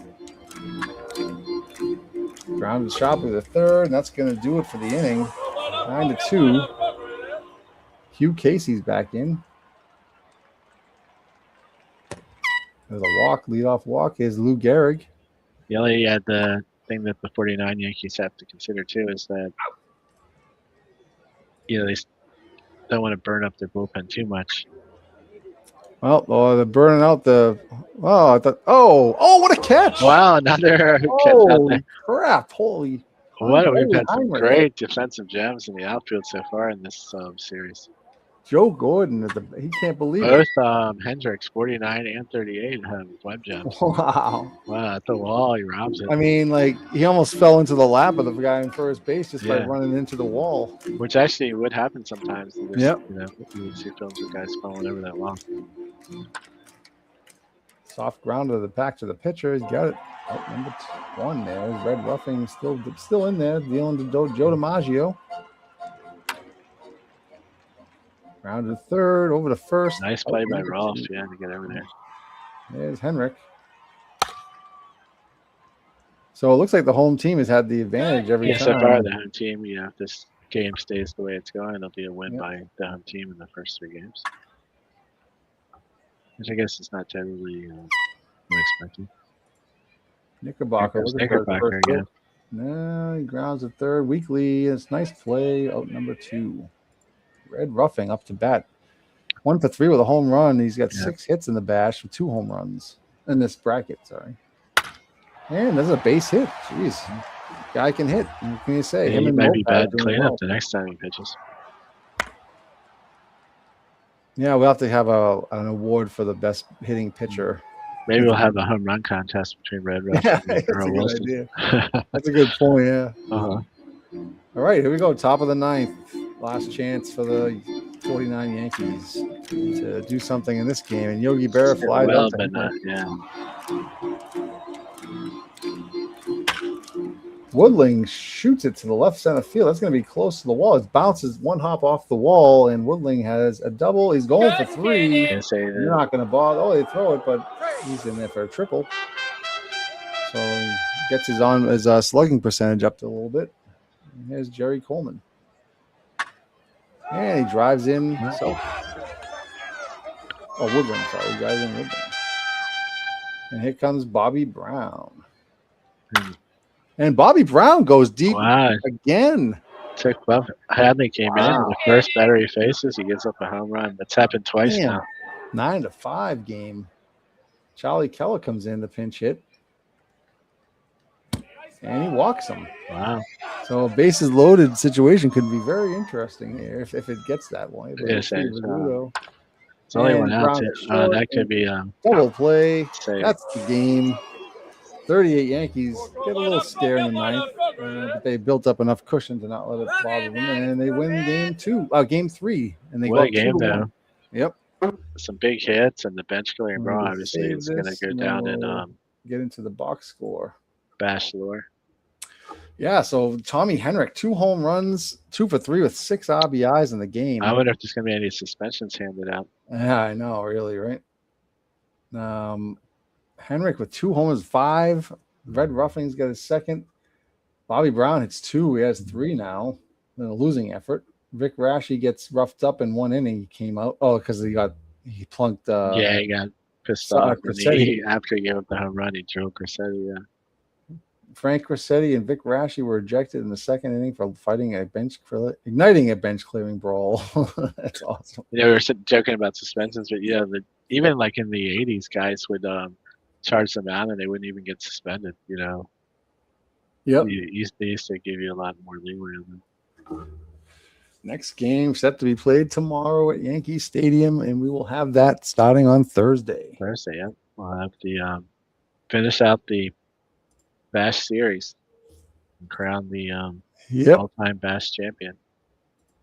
grounded sharply to third, and that's going to do it for the inning. 9-2. Hugh Casey's back in. There's a walk, leadoff walk. Here's Lou Gehrig. The only the thing that the 49 Yankees have to consider too is that they don't want to burn up their bullpen too much. Well, they're burning out the. Oh, I thought. Oh, what a catch! Wow, another holy crap! Holy. What? We've had some great defensive gems in the outfield so far in this series. Joe Gordon, he can't believe it. Both Hendricks, 49 and 38, have web gems. Wow. Wow, at the wall, he robs it. I mean, he almost fell into the lap of the guy in first base just by running into the wall. Which actually would happen sometimes. Yep. You would see films of guys falling over that wall. Soft ground to the back to the pitcher. He's got it. Oh, number 1 there. Red roughing still in there, dealing to Joe DiMaggio. Round to third, over to first. Nice play by Rolf, to get over there. There's Henrik. So it looks like the home team has had the advantage every time. So far the home team, if this game stays the way it's going, it'll be a win by the home team in the first 3 games. Which I guess is not terribly unexpected. Knickerbocker. Knickerbocker again. No, he grounds at third. Weekly. It's nice play. Out number 2. Red roughing up to bat. 1 for 3 with a home run. He's got 6 hits in the bash with 2 home runs in this bracket. Sorry. And there's a base hit. Jeez. Guy can hit. What can you say? He and might be Lopez bad doing cleanup well. the next time he pitches. Yeah, we'll have to have an award for the best hitting pitcher. Maybe we'll have a home run contest between Red Rush Yeah, and that's Earl a good Wilson. idea. That's a good point, yeah. Uh-huh. All right, here we go. Top of the ninth. Last chance for the 49 Yankees to do something in this game. And Yogi Berra flies Well, out to but Henry. yeah. Woodling shoots it to the left center field. That's going to be close to the wall. It bounces one hop off the wall, and Woodling has a double. He's going for three. Can't say that. You're not going to bother. Oh, they throw it, but he's in there for a triple. So he gets his slugging percentage up to a little bit. And here's Jerry Coleman. And he drives in. Woodling, sorry. He drives in Woodling. And here comes Bobby Brown. And Bobby Brown goes deep again. Took Buff. Hadley came in the first batter he faces. He gets up a home run. That's happened twice now. 9-5 game. Charlie Keller comes in the pinch hit. And he walks him. Wow. So a bases loaded situation could be very interesting here if it gets that way. But Yes, it's only one out. That could be double play. Save. That's the game. 38 Yankees get a little scare in the ninth, but they built up enough cushion to not let it bother them, and they win game three, and they What go a game 2-1. though. Yep. Some big hits and the bench clearing bro. Obviously, Save it's going to this, go and down then in we'll get into the box score. Bash lore. Yeah, so Tommy Henrik, 2 home runs, 2 for 3 with 6 RBIs in the game. I wonder if there's going to be any suspensions handed out. Yeah, I know, really, right? Henrik with 2 homers, 5. Red Ruffing's got his second. Bobby Brown hits 2. He has 3 now in a losing effort. Vic Raschi gets roughed up in 1 inning. He came out. Oh, because he plunked. He got pissed off. After he gave up the home run, he drove Crissetti. Yeah. Frank Crissetti and Vic Raschi were ejected in the second inning for igniting a bench clearing brawl. That's awesome. We were joking about suspensions, but even like in the 80s, guys would charge them out and they wouldn't even get suspended. Yep. They used to give you a lot more leeway on them. Next game set to be played tomorrow at Yankee Stadium, and we will have that starting on Thursday. Yeah. We'll have the finish out the Bash series and crown the all-time Bash champion.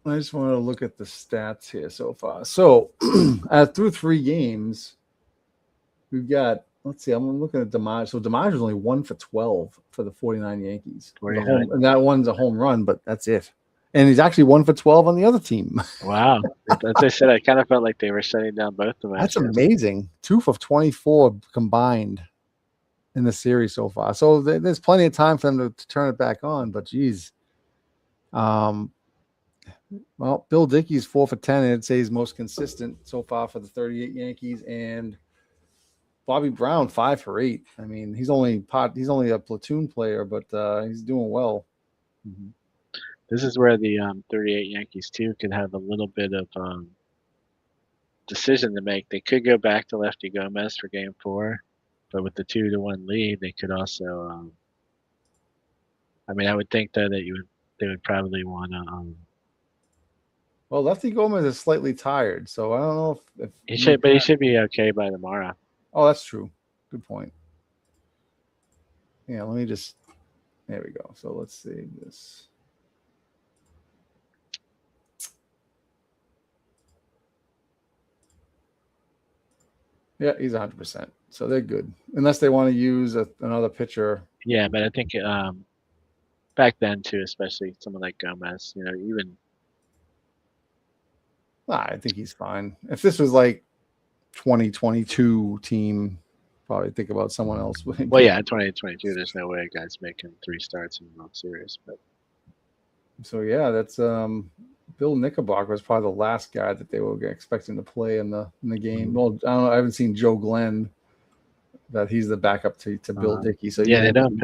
I just want to look at the stats here so far. So through 3 games, we've got, let's see, I'm looking at DiMaggio. So DiMaggio's only 1 for 12 for the 49 Yankees. And that one's a home run, but that's it. And he's actually 1 for 12 on the other team. Wow. As I said, I kind of felt like they were shutting down both of them. That's amazing. 2 for 24 combined in the series so far. So there's plenty of time for them to turn it back on, but geez. Well, Bill Dickey's 4 for 10, and I'd say he's most consistent so far for the 38 Yankees, and Bobby Brown 5 for 8. I mean, he's only a platoon player, but he's doing well. Mm-hmm. This is where the 38 Yankees too could have a little bit of decision to make. They could go back to Lefty Gomez for Game 4. But with the 2-1 lead, they could also. I would think though that they would probably want to. Well, Lefty Gomez is slightly tired, so I don't know if he should be okay by tomorrow. Oh, that's true. Good point. Yeah, let me just. There we go. So let's see this. Yeah, he's 100%. So they're good, unless they want to use another pitcher. Yeah, but I think back then too, especially someone like Gomez, I think he's fine. If this was like 2022 team, probably think about someone else. Well, yeah, 2022, there's no way a guy's making 3 starts in the World Series. But so yeah, that's Bill Knickerbocker was probably the last guy that they were expecting to play in the game. Well, I don't know. I haven't seen Joe Glenn. That he's the backup to Bill Dickey. So yeah, they don't.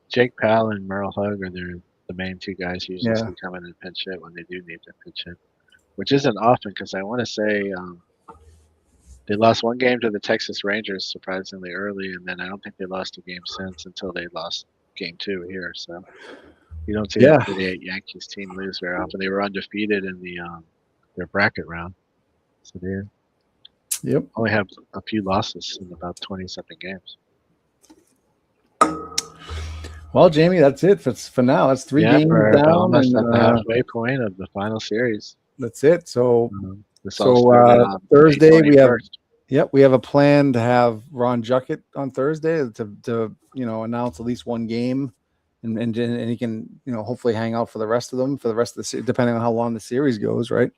Jake Powell and Merle Hogue are the main 2 guys usually come in and pinch hit when they do need to pinch hit, which isn't often because I want to say They lost one game to the Texas Rangers surprisingly early, and then I don't think they lost a game since until they lost game 2 here. So you don't see Yeah. that 38 Yankees team lose very often. They were undefeated in their bracket round, so they Yep. only have a few losses in about 20-something games. Well, Jamie, that's it for now. That's 3 games we're down, almost and at the halfway point of the final series. that's it. So, This all started on Thursday May we have 21st. we have a plan to have Ron Juckett on Thursday to announce at least one game, and he can hopefully hang out for the rest of them for the rest of the series, depending on how long the series goes, right?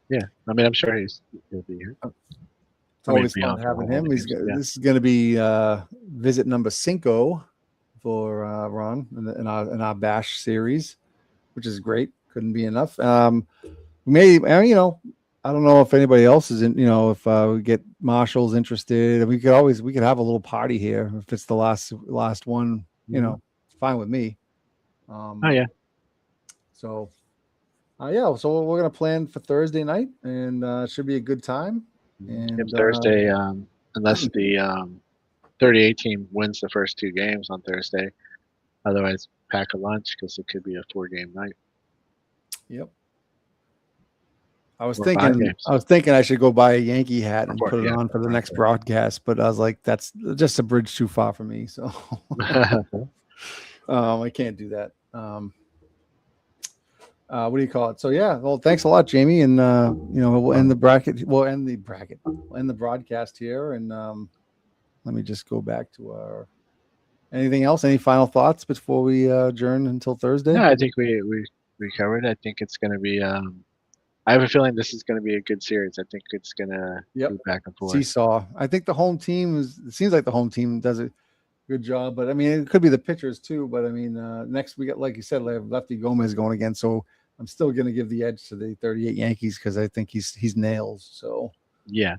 Yeah, I mean, I'm sure he'll be here. It's always fun having him. This is going to be visit number 5 for Ron in our Bash series, which is great. Couldn't be enough. Maybe I don't know if anybody else is in. If we get Marshall's interested, we could have a little party here if it's the last one. It's fine with me. Oh yeah. So, so we're gonna plan for Thursday night, and it should be a good time. And Thursday, unless the 38 team wins the first 2 games on Thursday, otherwise pack a lunch because it could be a 4-game night. Yep. I was thinking I should go buy a Yankee hat and put it on for the next broadcast, but I was like, that's just a bridge too far for me. So I can't do that. What do you call it? So yeah, well, thanks a lot, Jamie. And we'll end the bracket. We'll end the broadcast here. And let me just go back to our anything else? Any final thoughts before we adjourn until Thursday? No, I think we covered it. I think it's gonna be I have a feeling this is going to be a good series. I think it's going to go back and forth. Seesaw. I think the home team it seems like the home team does a good job, but I mean, it could be the pitchers too. But I mean, next we got, like you said, Lefty Gomez going again. So I'm still going to give the edge to the 38 Yankees because I think he's nails. So yeah.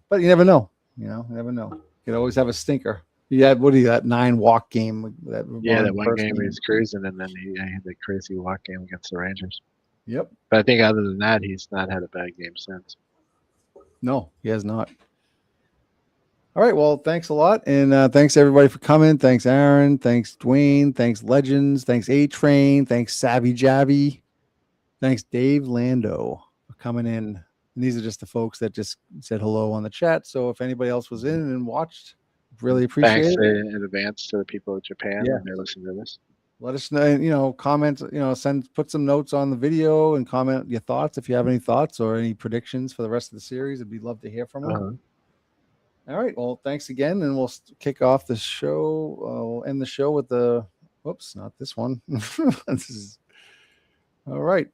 But you never know. You never know. You could always have a stinker. Yeah, what do you that 9 walk game? That one game he was cruising, and then he had the crazy walk game against the Rangers. Yep. But I think other than that, he's not had a bad game since. No, he has not. All right. Well, thanks a lot. And thanks everybody for coming. Thanks, Aaron. Thanks, Dwayne. Thanks, Legends. Thanks, A-Train. Thanks, Savvy Javi. Thanks, Dave Lando, for coming in. And these are just the folks that just said hello on the chat. So if anybody else was in and watched, really appreciate it. Thanks in advance to the people of Japan when they're listening to this. Let us know, comment, put some notes on the video and comment your thoughts if you have any thoughts or any predictions for the rest of the series. We'd love to hear from them. All right. Well, thanks again. And we'll kick off the show. We'll end the show with whoops, not this one. This is all right.